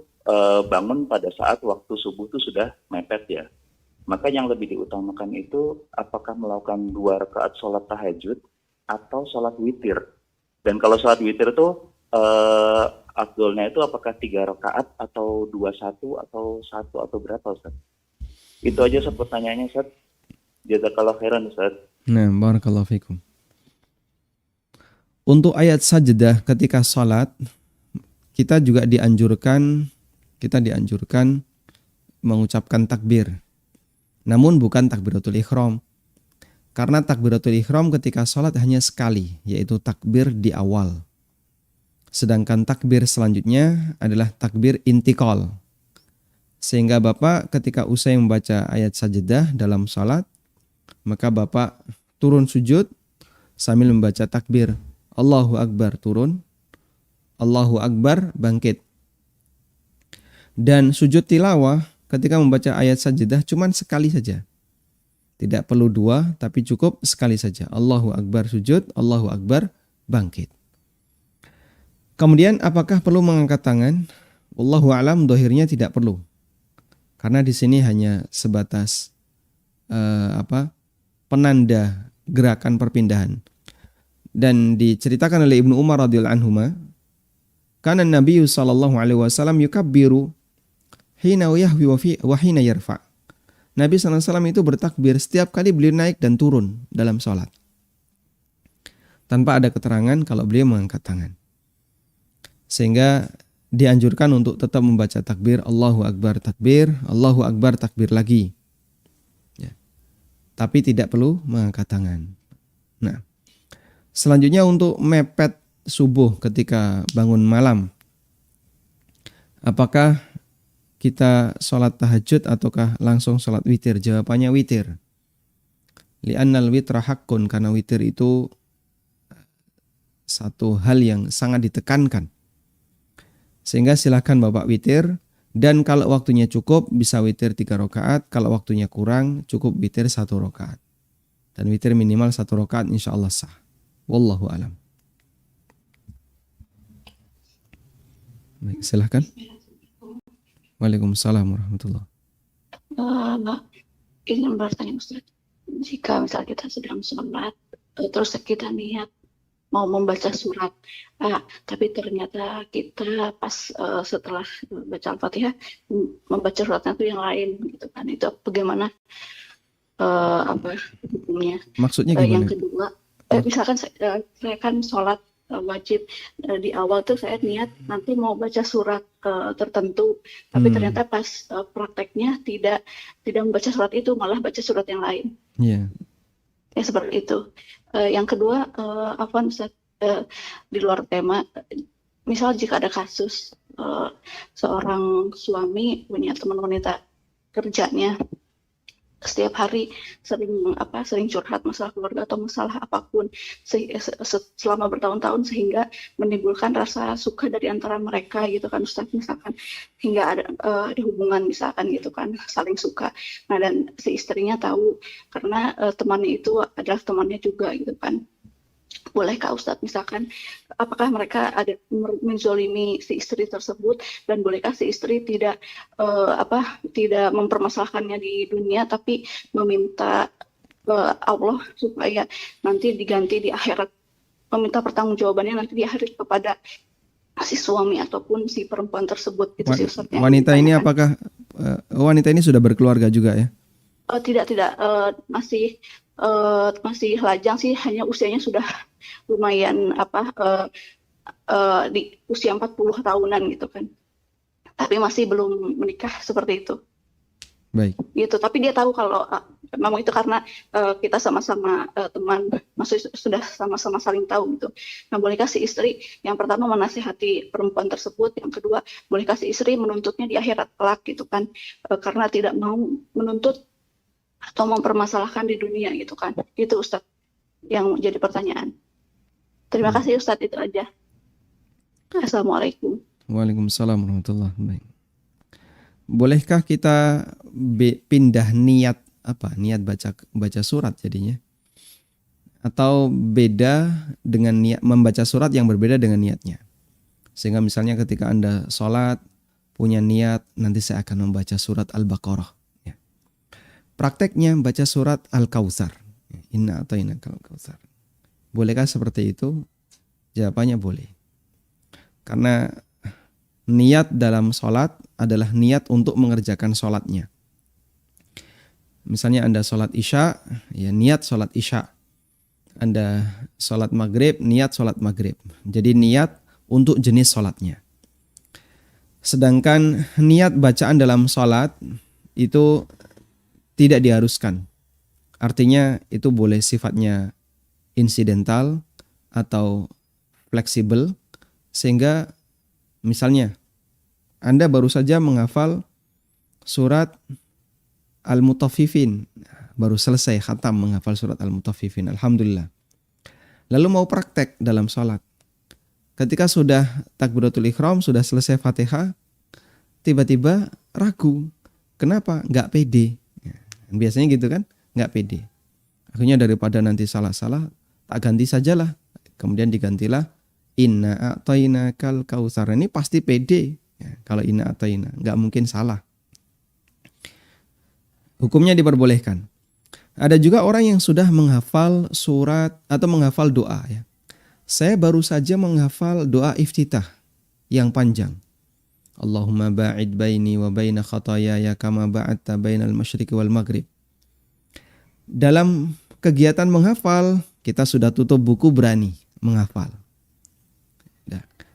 bangun pada saat waktu subuh itu sudah mepet ya, maka yang lebih diutamakan itu apakah melakukan 2 rakaat sholat tahajud atau sholat witir? Dan kalau sholat witir itu afdolnya itu apakah 3 rakaat atau 21 atau 1 atau berapa, Ustaz? Itu aja Ustaz pertanyaannya, Ustaz. Jazakallah khairan, Ustaz. Nah, barakallahu fikum. Untuk ayat sajdah ketika salat, kita dianjurkan mengucapkan takbir. Namun bukan takbiratul ihram. Karena takbiratul ihram ketika salat hanya sekali, yaitu takbir di awal. Sedangkan takbir selanjutnya adalah takbir intikal. Sehingga Bapak ketika usai membaca ayat sajdah dalam salat, maka Bapak turun sujud sambil membaca takbir. Allahu Akbar turun, Allahu Akbar bangkit. Dan sujud tilawah ketika membaca ayat sajdah cuma sekali saja. Tidak perlu 2, tapi cukup sekali saja. Allahu Akbar sujud, Allahu Akbar bangkit. Kemudian apakah perlu mengangkat tangan? Wallahu a'lam, dohirnya tidak perlu. Karena di sini hanya sebatas penanda gerakan perpindahan. Dan diceritakan oleh Ibnu Umar radhiyallahu anhuma, kana Nabi sallallahu alaihi wasallam yukabbiru hina yahwi wa hina yarfa. Nabi sallallahu alaihi wasallam itu bertakbir setiap kali beliau naik dan turun dalam salat. Tanpa ada keterangan kalau beliau mengangkat tangan. Sehingga dianjurkan untuk tetap membaca takbir, Allahu Akbar takbir lagi. Ya. Tapi tidak perlu mengangkat tangan. Nah, selanjutnya untuk mepet subuh ketika bangun malam. Apakah kita sholat tahajud ataukah langsung sholat witir? Jawabannya witir. Li'annal witra haqqun, karena witir itu satu hal yang sangat ditekankan. Sehingga silakan Bapak witir, dan kalau waktunya cukup bisa witir 3 rakaat, kalau waktunya kurang cukup witir 1 rakaat. Dan witir minimal 1 rakaat insyaallah sah. Wallahu alam. Baik, silahkan. Waalaikumsalam warahmatullahi wabarakatuh. Ingin bertanya Ustaz, jika misal kita sedang sholat, terus kita niat mau membaca surat, tapi ternyata kita pas setelah baca Al-Fatihah membaca suratnya itu yang lain, gitu kan? Itu bagaimana hukumnya? Maksudnya gimana? Yang kedua, misalkan saya kan sholat wajib, di awal tuh saya niat nanti mau baca surat tertentu, tapi ternyata pas prakteknya tidak membaca surat itu, malah baca surat yang lain. Iya. Ya seperti itu. Yang kedua, Ustaz, di luar tema, misal jika ada kasus seorang suami punya teman wanita kerjanya setiap hari sering curhat masalah keluarga atau masalah apapun selama bertahun-tahun, sehingga menimbulkan rasa suka dari antara mereka, gitu kan Ustaz, misalkan hingga ada hubungan misalkan, gitu kan, saling suka. Nah, dan si istrinya tahu karena temannya itu adalah temannya juga, gitu kan. Bolehkah Ustadz, misalkan apakah mereka ada menzolimi si istri tersebut, dan bolehkah si istri tidak mempermasalahkannya di dunia, tapi meminta Allah supaya nanti diganti di akhirat, meminta pertanggungjawabannya nanti di akhirat kepada si suami ataupun si perempuan tersebut, gitu sih Ustadz. Wanita ini apakah wanita ini sudah berkeluarga juga ya? Tidak, masih lajang sih, hanya usianya sudah lumayan di usia 40 tahunan, gitu kan. Tapi masih belum menikah, seperti itu. Baik. Gitu, tapi dia tahu kalau memang itu karena kita sama-sama teman, maksudnya sudah sama-sama saling tahu gitu. Nah, bolehkah si istri yang pertama menasihati perempuan tersebut, yang kedua bolehkah si istri menuntutnya di akhirat kelak gitu kan, karena tidak mau menuntut atau mempermasalahkan di dunia gitu kan. Itu Ustadz yang jadi pertanyaan. Terima kasih Ustadz, itu aja. Assalamualaikum. Waalaikumsalam warahmatullahi wabarakatuh. Bolehkah kita pindah niat niat baca surat jadinya? Atau beda dengan niat membaca surat yang berbeda dengan niatnya? Sehingga misalnya ketika Anda sholat punya niat nanti saya akan membaca surat Al-Baqarah. Ya. Prakteknya baca surat Al-Kautsar. Inna a'tainakal kautsar. Bolehkah seperti itu? Jawabannya boleh. Karena niat dalam sholat adalah niat untuk mengerjakan sholatnya. Misalnya Anda sholat isya, ya niat sholat isya. Anda sholat maghrib, niat sholat maghrib. Jadi niat untuk jenis sholatnya. Sedangkan niat bacaan dalam sholat itu tidak diharuskan. Artinya itu boleh sifatnya insidental atau fleksibel. Sehingga misalnya Anda baru saja menghafal surat Al-Mutaffifin, baru selesai khatam menghafal surat Al-Mutaffifin, alhamdulillah. Lalu mau praktek dalam sholat. Ketika sudah takbiratul ihram, sudah selesai Fatihah, tiba-tiba ragu. Kenapa? Nggak pede. Biasanya gitu kan, nggak pede. Akhirnya daripada nanti salah-salah, tak ganti sajalah. Kemudian digantilah Inna a'tainakal kautsar. Ini pasti pede. Ya, kalau inna a'taina, nggak mungkin salah. Hukumnya diperbolehkan. Ada juga orang yang sudah menghafal surat atau menghafal doa. Ya. Saya baru saja menghafal doa iftitah yang panjang. Allahumma ba'id baini wa baina khatayaya kama ba'adta bainal masyriqi wal maghrib. Dalam kegiatan menghafal, kita sudah tutup buku berani menghafal.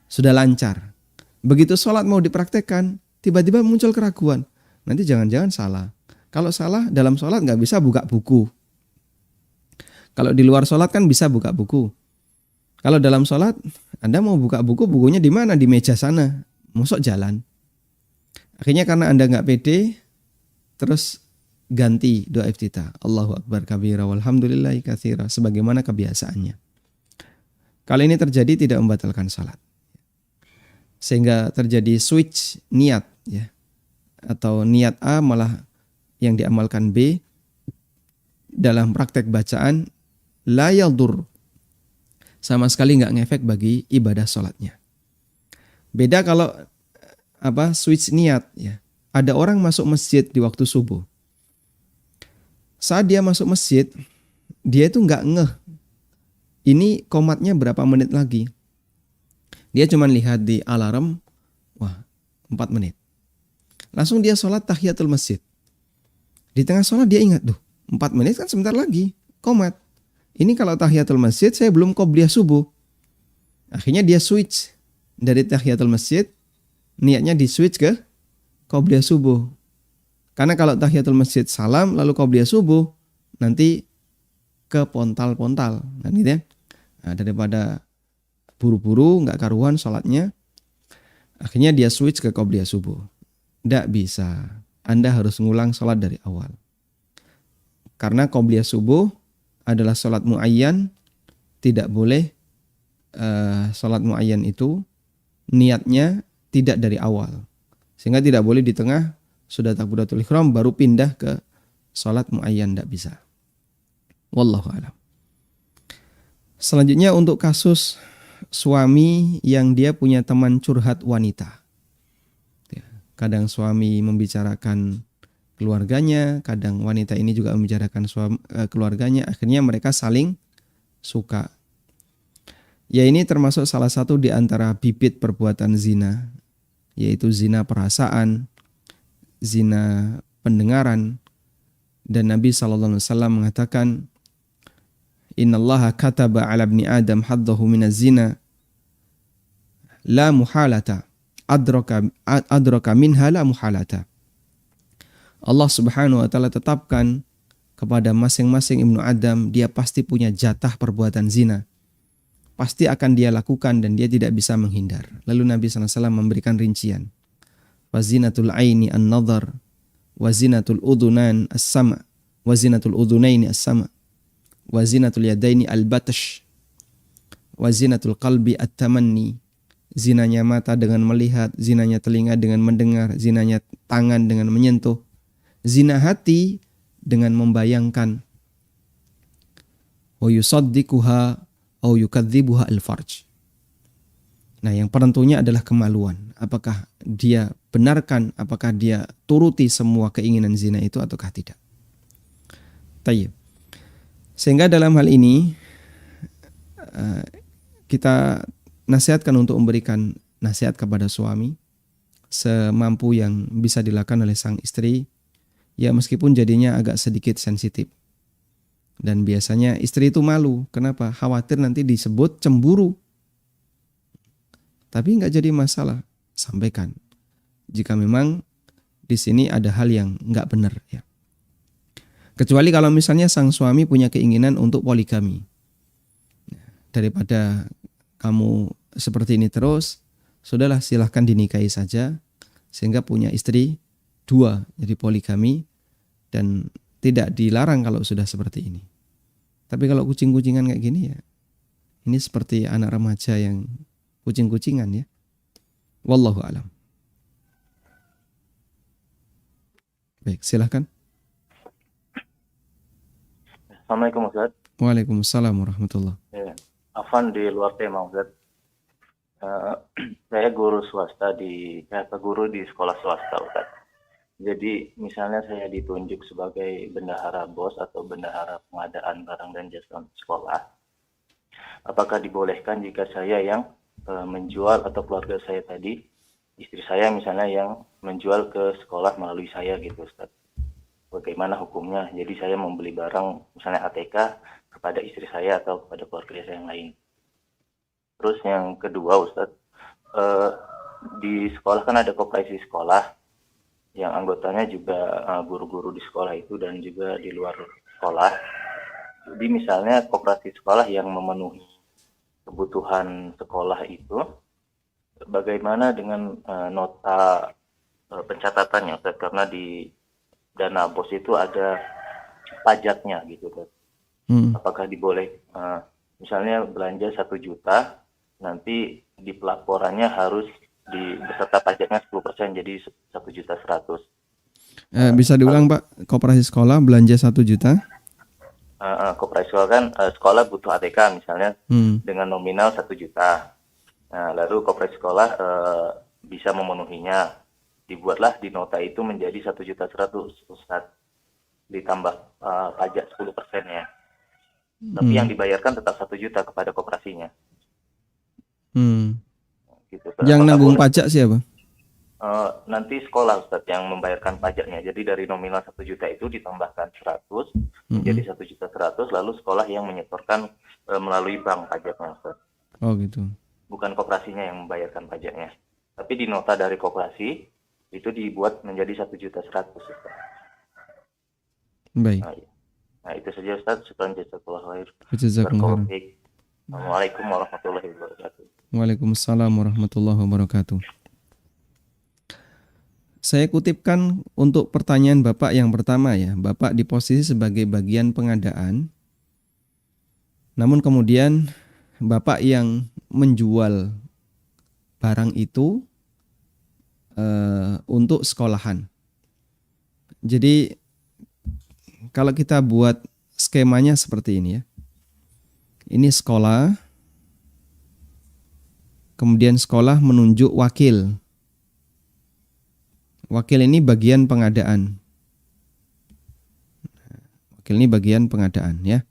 Sudah lancar. Begitu sholat mau dipraktekkan, tiba-tiba muncul keraguan. Nanti jangan-jangan salah. Kalau salah dalam sholat nggak bisa buka buku. Kalau di luar sholat kan bisa buka buku. Kalau dalam sholat, Anda mau buka buku, bukunya di mana? Di meja sana. Masuk jalan. Akhirnya karena Anda nggak pede, terus ganti doa iftitah. Allahu Akbar kabira walhamdulillahi katsira. Sebagaimana kebiasaannya. Kalau ini terjadi tidak membatalkan sholat. Sehingga terjadi switch niat. Ya. Atau niat A malah yang diamalkan B dalam praktek bacaan la yadur, sama sekali nggak ngefek bagi ibadah sholatnya. Beda kalau switch niat ya. Ada orang masuk masjid di waktu subuh. Saat dia masuk masjid, dia itu nggak ngeh ini qomatnya berapa menit lagi. Dia cuma lihat di alarm, 4 menit. Langsung dia sholat tahiyatul masjid. Di tengah sholat dia ingat, 4 menit kan sebentar lagi, qomat. Ini kalau tahiyatul masjid saya belum qobliyah subuh. Akhirnya dia switch dari tahiyatul masjid, niatnya di switch ke qobliyah subuh. Karena kalau tahiyatul masjid salam lalu qobliyah subuh, nanti ke pontal-pontal. Kan gitu ya. Nah, daripada buru-buru nggak karuan sholatnya, akhirnya dia switch ke qobliyah subuh. Nggak bisa. Anda harus ngulang sholat dari awal. Karena qobliyah subuh adalah sholat muayyan, tidak boleh sholat muayyan itu niatnya tidak dari awal. Sehingga tidak boleh di tengah sudah takbiratul ihram baru pindah ke sholat muayyan, tidak bisa. Wallahu a'lam. Selanjutnya untuk kasus suami yang dia punya teman curhat wanita. Kadang suami membicarakan keluarganya, kadang wanita ini juga membicarakan keluarganya, akhirnya mereka saling suka. Ya ini termasuk salah satu di antara bibit perbuatan zina, yaitu zina perasaan, zina pendengaran. Dan Nabi SAW mengatakan, Innallaha kataba ala ibni Adam haddahu minaz zina, la muhalata. Adraka minha la muhalata. Allah Subhanahu wa taala tetapkan kepada masing-masing Ibnu Adam, dia pasti punya jatah perbuatan zina. Pasti akan dia lakukan dan dia tidak bisa menghindar. Lalu Nabi SAW memberikan rincian. Wazinatul aini an-nadhar, wazinatul udhunan as-sama, wazinatul udhunaini as-sama, wazinatul yadaini al-batash, wazinatul qalbi at-tamanni. Zinanya mata dengan melihat, zinanya telinga dengan mendengar, zinanya tangan dengan menyentuh, zina hati dengan membayangkan. Wa yusaddiquha aw yukadzibuha al-farj. Nah, yang penentunya adalah kemaluan. Apakah dia benarkan, apakah dia turuti semua keinginan zina itu ataukah tidak. Tayyib. Sehingga dalam hal ini kita nasihatkan untuk memberikan nasihat kepada suami semampu yang bisa dilakukan oleh sang istri, ya meskipun jadinya agak sedikit sensitif. Dan biasanya istri itu malu. Kenapa? Khawatir nanti disebut cemburu. Tapi nggak jadi masalah. Sampaikan. Jika memang di sini ada hal yang nggak benar, ya. Kecuali kalau misalnya sang suami punya keinginan untuk poligami. Daripada kamu seperti ini terus, sudahlah silahkan dinikahi saja sehingga punya istri 2, jadi poligami, dan tidak dilarang kalau sudah seperti ini. Tapi kalau kucing-kucingan kayak gini, ya ini seperti anak remaja yang kucing-kucingan, ya. Wallahu a'lam. Baik, silahkan. Assalamualaikum Ustaz. Waalaikumsalam warahmatullahi. Ya, Afan di luar tema Ustaz. Saya guru swasta guru di sekolah swasta Ustaz. Jadi misalnya saya ditunjuk sebagai bendahara BOS atau bendahara pengadaan barang dan jasa sekolah. Apakah dibolehkan jika saya yang menjual atau keluarga saya tadi, istri saya misalnya yang menjual ke sekolah melalui saya gitu Ustaz. Bagaimana hukumnya? Jadi saya membeli barang misalnya ATK kepada istri saya atau kepada keluarga saya yang lain. Terus yang kedua Ustaz, di sekolah kan ada koperasi sekolah yang anggotanya juga guru-guru di sekolah itu dan juga di luar sekolah. Jadi misalnya koperasi sekolah yang memenuhi kebutuhan sekolah itu, bagaimana dengan nota pencatatannya Ustaz? Karena di dana BOS itu ada pajaknya gitu Ustaz. Apakah diboleh misalnya belanja 1 juta, nanti di pelaporannya harus beserta pajaknya 10%, jadi 1.100.000. Bisa diulang Pak, koperasi sekolah belanja 1 juta? Koperasi sekolah kan sekolah butuh ATK misalnya dengan nominal 1 juta. Nah, lalu koperasi sekolah bisa memenuhinya. Dibuatlah di nota itu menjadi 1.100.000 Ustaz. Ditambah pajak 10% ya. Tapi yang dibayarkan tetap 1 juta kepada koperasinya. Gitu, yang nanggung pajak siapa? Nanti sekolah Ustaz yang membayarkan pajaknya. Jadi dari nominal 1 juta itu ditambahkan 100 menjadi 1.100.000, lalu sekolah yang menyetorkan melalui bank pajaknya Ustaz. Oh gitu. Bukan koperasinya yang membayarkan pajaknya. Tapi di nota dari koperasi itu dibuat menjadi 1.100.000 Ustaz. Baik. Nah, itu saja Ustaz. Syukran jazakallahu khair. Jazakumullah. Assalamualaikum warahmatullahi wabarakatuh. Waalaikumsalam warahmatullahi wabarakatuh. Saya kutipkan untuk pertanyaan Bapak yang pertama ya. Bapak di posisi sebagai bagian pengadaan. Namun kemudian Bapak yang menjual barang itu untuk sekolahan. Jadi kalau kita buat skemanya seperti ini ya. Ini sekolah, kemudian sekolah menunjuk wakil. Wakil ini bagian pengadaan. Wakil ini bagian pengadaan ya.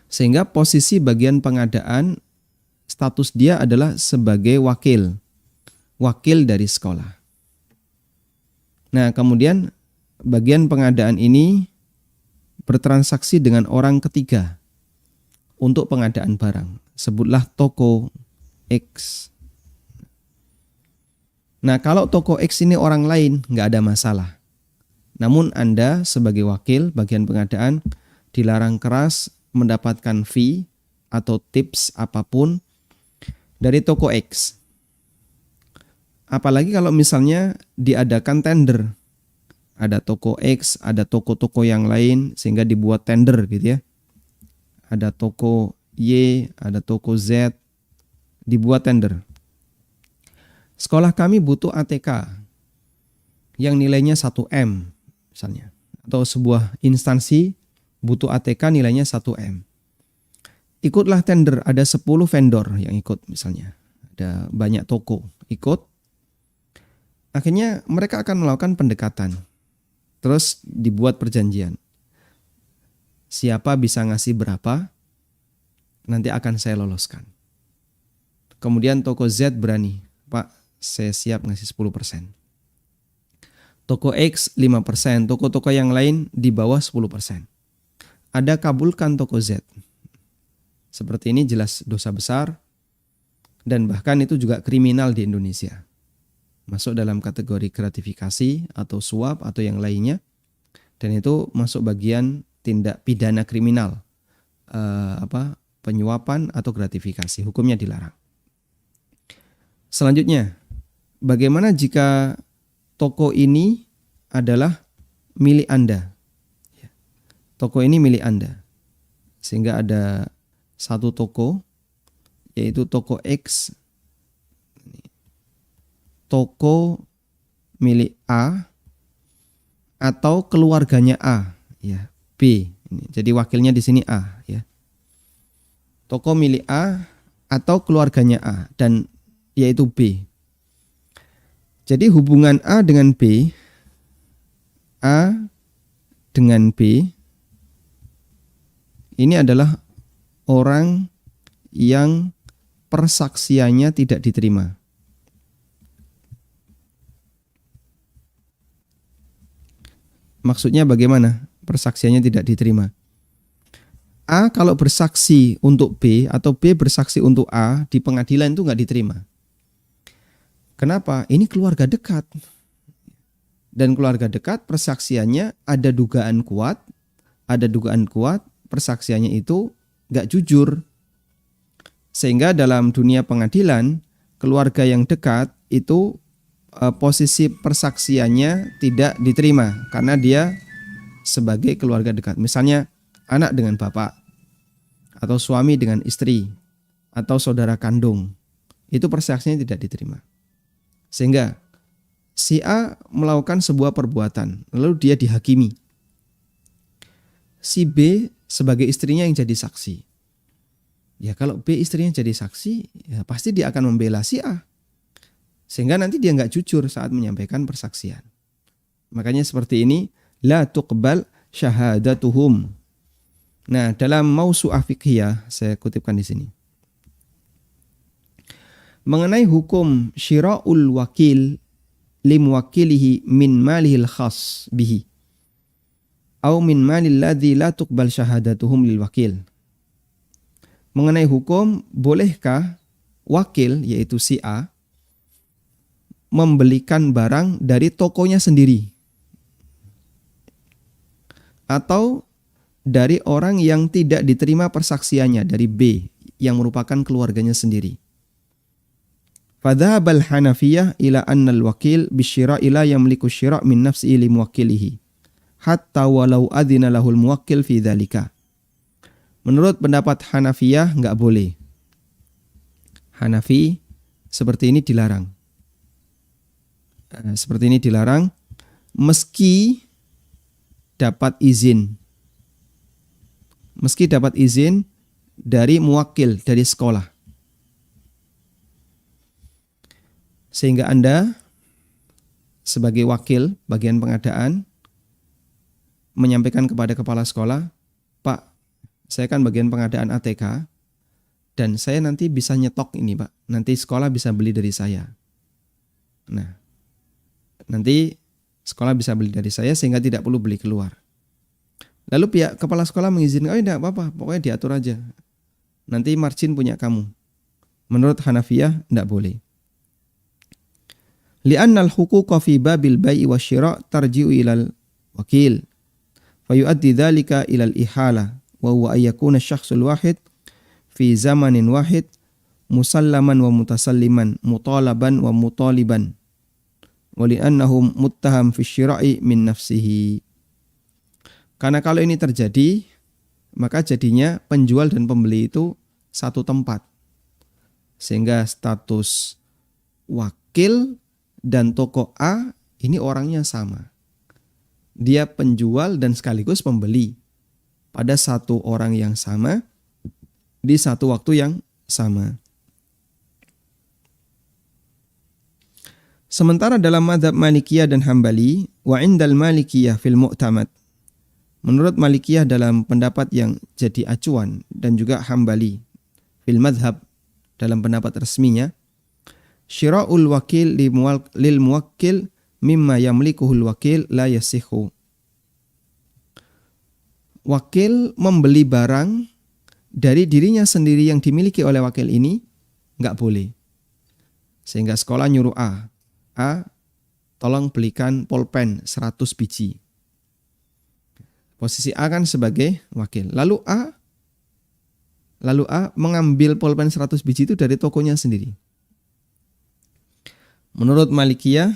Sehingga posisi bagian pengadaan status dia adalah sebagai wakil. Wakil dari sekolah. Nah, kemudian bagian pengadaan ini bertransaksi dengan orang ketiga untuk pengadaan barang. Sebutlah toko X. Nah, kalau toko X ini orang lain, nggak ada masalah. Namun Anda sebagai wakil bagian pengadaan dilarang keras mendapatkan fee atau tips apapun dari toko X. Apalagi kalau misalnya diadakan tender. Ada toko X, ada toko-toko yang lain sehingga dibuat tender gitu ya. Ada toko Y, ada toko Z, dibuat tender. Sekolah kami butuh ATK yang nilainya 1M misalnya. Atau sebuah instansi butuh ATK nilainya 1M. Ikutlah tender, ada 10 vendor yang ikut misalnya. Ada banyak toko ikut. Akhirnya mereka akan melakukan pendekatan. Terus dibuat perjanjian. Siapa bisa ngasih berapa, nanti akan saya loloskan. Kemudian toko Z berani, Pak, saya siap ngasih 10%. Toko X 5%, toko-toko yang lain di bawah 10%. Ada kabulkan toko Z. Seperti ini jelas dosa besar dan bahkan itu juga kriminal di Indonesia. Masuk dalam kategori gratifikasi atau suap atau yang lainnya. Dan itu masuk bagian tindak pidana kriminal. Penyuapan atau gratifikasi. Hukumnya dilarang. Selanjutnya, bagaimana jika toko ini adalah milik Anda? Toko ini milik Anda. Sehingga ada satu toko, yaitu toko X, toko milik A, atau keluarganya A, ya, B. Jadi wakilnya di sini A, ya. Toko milik A atau keluarganya A, dan yaitu B. Jadi hubungan A dengan B, A dengan B, ini adalah orang yang persaksiannya tidak diterima. Maksudnya bagaimana? Persaksiannya tidak diterima. A kalau bersaksi untuk B atau B bersaksi untuk A di pengadilan itu nggak diterima. Kenapa? Ini keluarga dekat. Dan keluarga dekat persaksiannya ada dugaan kuat, persaksiannya itu nggak jujur. Sehingga dalam dunia pengadilan, keluarga yang dekat itu posisi persaksiannya tidak diterima karena dia sebagai keluarga dekat. Misalnya anak dengan bapak, atau suami dengan istri, atau saudara kandung, itu persaksiannya tidak diterima. Sehingga si A melakukan sebuah perbuatan, lalu dia dihakimi. Si B sebagai istrinya yang jadi saksi. Ya kalau B istrinya jadi saksi, ya pasti dia akan membela si A. Sehingga nanti dia nggak jujur saat menyampaikan persaksian. Makanya seperti ini, la tuqbal syahadatuhum. Nah, dalam Mausu'ah Fiqhiyah, saya kutipkan di sini. Mengenai hukum syira'ul wakil limuwakilihi min malihil khas bihi. Au min malil ladzi la tuqbal syahadatuhum lil wakil. Mengenai hukum, bolehkah wakil, yaitu si A, membelikan barang dari tokonya sendiri atau dari orang yang tidak diterima persaksiannya, dari B yang merupakan keluarganya sendiri. Fadhabal Hanafiyah ila annal wakil bisyira'i la yamliku syira' min nafsihi li muwakkilihi hatta walau adzina lahul muwakkil fi dzalika. Menurut pendapat Hanafiyah enggak boleh. Hanafi seperti ini dilarang. Seperti ini dilarang meski dapat izin. Meski dapat izin dari muwakil, dari sekolah. Sehingga Anda sebagai wakil bagian pengadaan menyampaikan kepada kepala sekolah, Pak, saya kan bagian pengadaan ATK dan saya nanti bisa nyetok ini, Pak. Nanti sekolah bisa beli dari saya. Nah, nanti sekolah bisa beli dari saya sehingga tidak perlu beli keluar. Lalu pihak kepala sekolah mengizinkan, oh tidak apa-apa, pokoknya diatur aja. Nanti margin punya kamu. Menurut Hanafiyah, tidak boleh. Li'annal huquqa fi babil bai'i wasyira' tarji'u ilal wakil. Fayuaddi dzalika ila al-ihala wa huwa ay yakuna asy-syakhsul wahid fi zamanin wahid musallaman wa mutasalliman mutalaban wa mutaliban wa li'annahu muttaham fi syira'i min nafsihi. Karena kalau ini terjadi, maka jadinya penjual dan pembeli itu satu tempat. Sehingga status wakil dan toko A ini orangnya sama. Dia penjual dan sekaligus pembeli pada satu orang yang sama di satu waktu yang sama. Sementara dalam mazhab Malikiyah dan Hambali, wa indal Malikiyah fil mu'tamad, menurut Malikiyah dalam pendapat yang jadi acuan dan juga Hambali fil madhab dalam pendapat resminya, syira'ul wakil lil muwakkil mimma yamlikuhul wakil la yasihu. Wakil membeli barang dari dirinya sendiri yang dimiliki oleh wakil ini enggak boleh. Sehingga sekolah nyuruh A, tolong belikan pulpen 100 biji. Posisi A kan sebagai wakil. Lalu A mengambil pulpen 100 biji itu dari tokonya sendiri. Menurut Malikiyah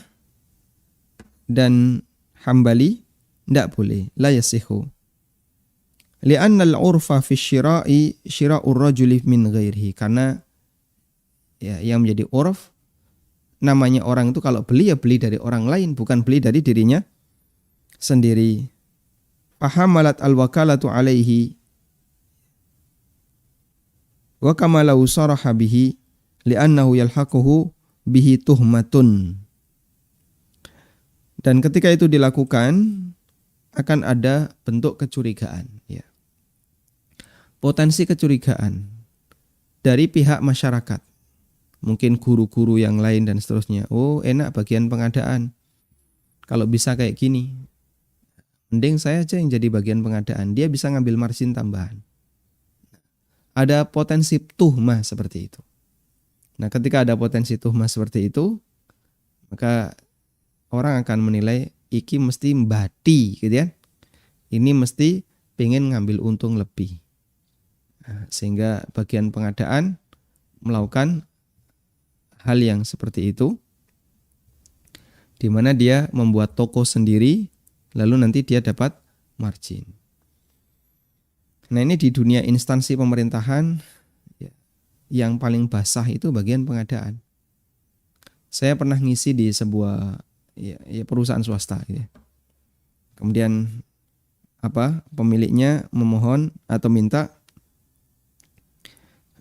dan Hambali tidak boleh, la yasihu. Li'anna al-urfa fi syira'i syira'ur rajuli min ghairihi, karena ya, yang menjadi urf namanya orang itu kalau beli ya beli dari orang lain, bukan beli dari dirinya sendiri. Fahamalat al-wakalatu alaihi wa kama law saraha bihi li'annahu yalhaquhu bihi tuhmatun. Dan ketika itu dilakukan akan ada bentuk kecurigaan, ya. Potensi kecurigaan dari pihak masyarakat. Mungkin guru-guru yang lain dan seterusnya. Oh, enak bagian pengadaan. Kalau bisa kayak gini, mending saya aja yang jadi bagian pengadaan. Dia bisa ngambil margin tambahan. Ada potensi tuhmah seperti itu. Nah, ketika ada potensi tuhmah seperti itu, maka orang akan menilai iki mesti mbati, gitu ya. Ini mesti pengen ngambil untung lebih. Nah, sehingga bagian pengadaan melakukan hal yang seperti itu, di mana dia membuat toko sendiri, lalu nanti dia dapat margin. Nah, ini di dunia instansi pemerintahan yang paling basah itu bagian pengadaan. Saya pernah ngisi di sebuah perusahaan swasta, gitu. Kemudian pemiliknya memohon atau minta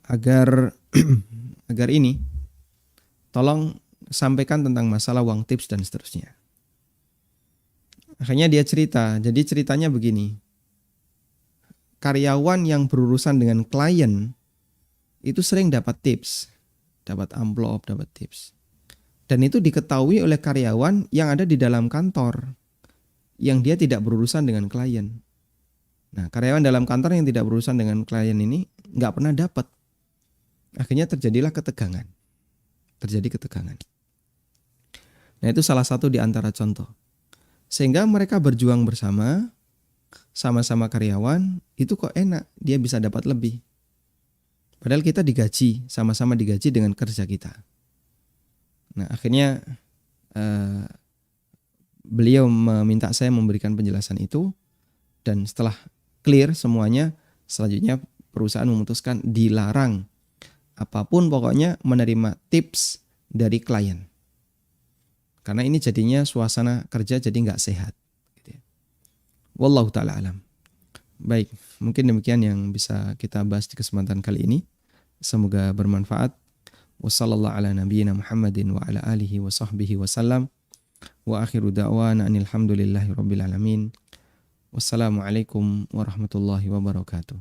agar ini tolong sampaikan tentang masalah uang tips dan seterusnya. Akhirnya dia cerita. Jadi ceritanya begini. Karyawan yang berurusan dengan klien itu sering dapat tips, dapat amplop, dapat tips. Dan itu diketahui oleh karyawan yang ada di dalam kantor, yang dia tidak berurusan dengan klien. Nah, karyawan dalam kantor yang tidak berurusan dengan klien ini nggak pernah dapat. Akhirnya terjadilah ketegangan. Terjadi ketegangan. Nah, itu salah satu di antara contoh. Sehingga mereka berjuang bersama, sama-sama karyawan, itu kok enak, dia bisa dapat lebih. Padahal kita digaji, sama-sama digaji dengan kerja kita. Nah, akhirnya beliau meminta saya memberikan penjelasan itu, dan setelah clear semuanya, selanjutnya perusahaan memutuskan dilarang apapun pokoknya menerima tips dari klien. Karena ini jadinya suasana kerja jadi nggak sehat. Wallahu ta'ala alam. Baik, mungkin demikian yang bisa kita bahas di kesempatan kali ini. Semoga bermanfaat. Wassallallahu ala nabiyyina Muhammadin wa ala alihi wa sahbihi wa sallam. Wa akhiru da'wana anil hamdulillahi rabbil alamin. Wassalamualaikum warahmatullahi wabarakatuh.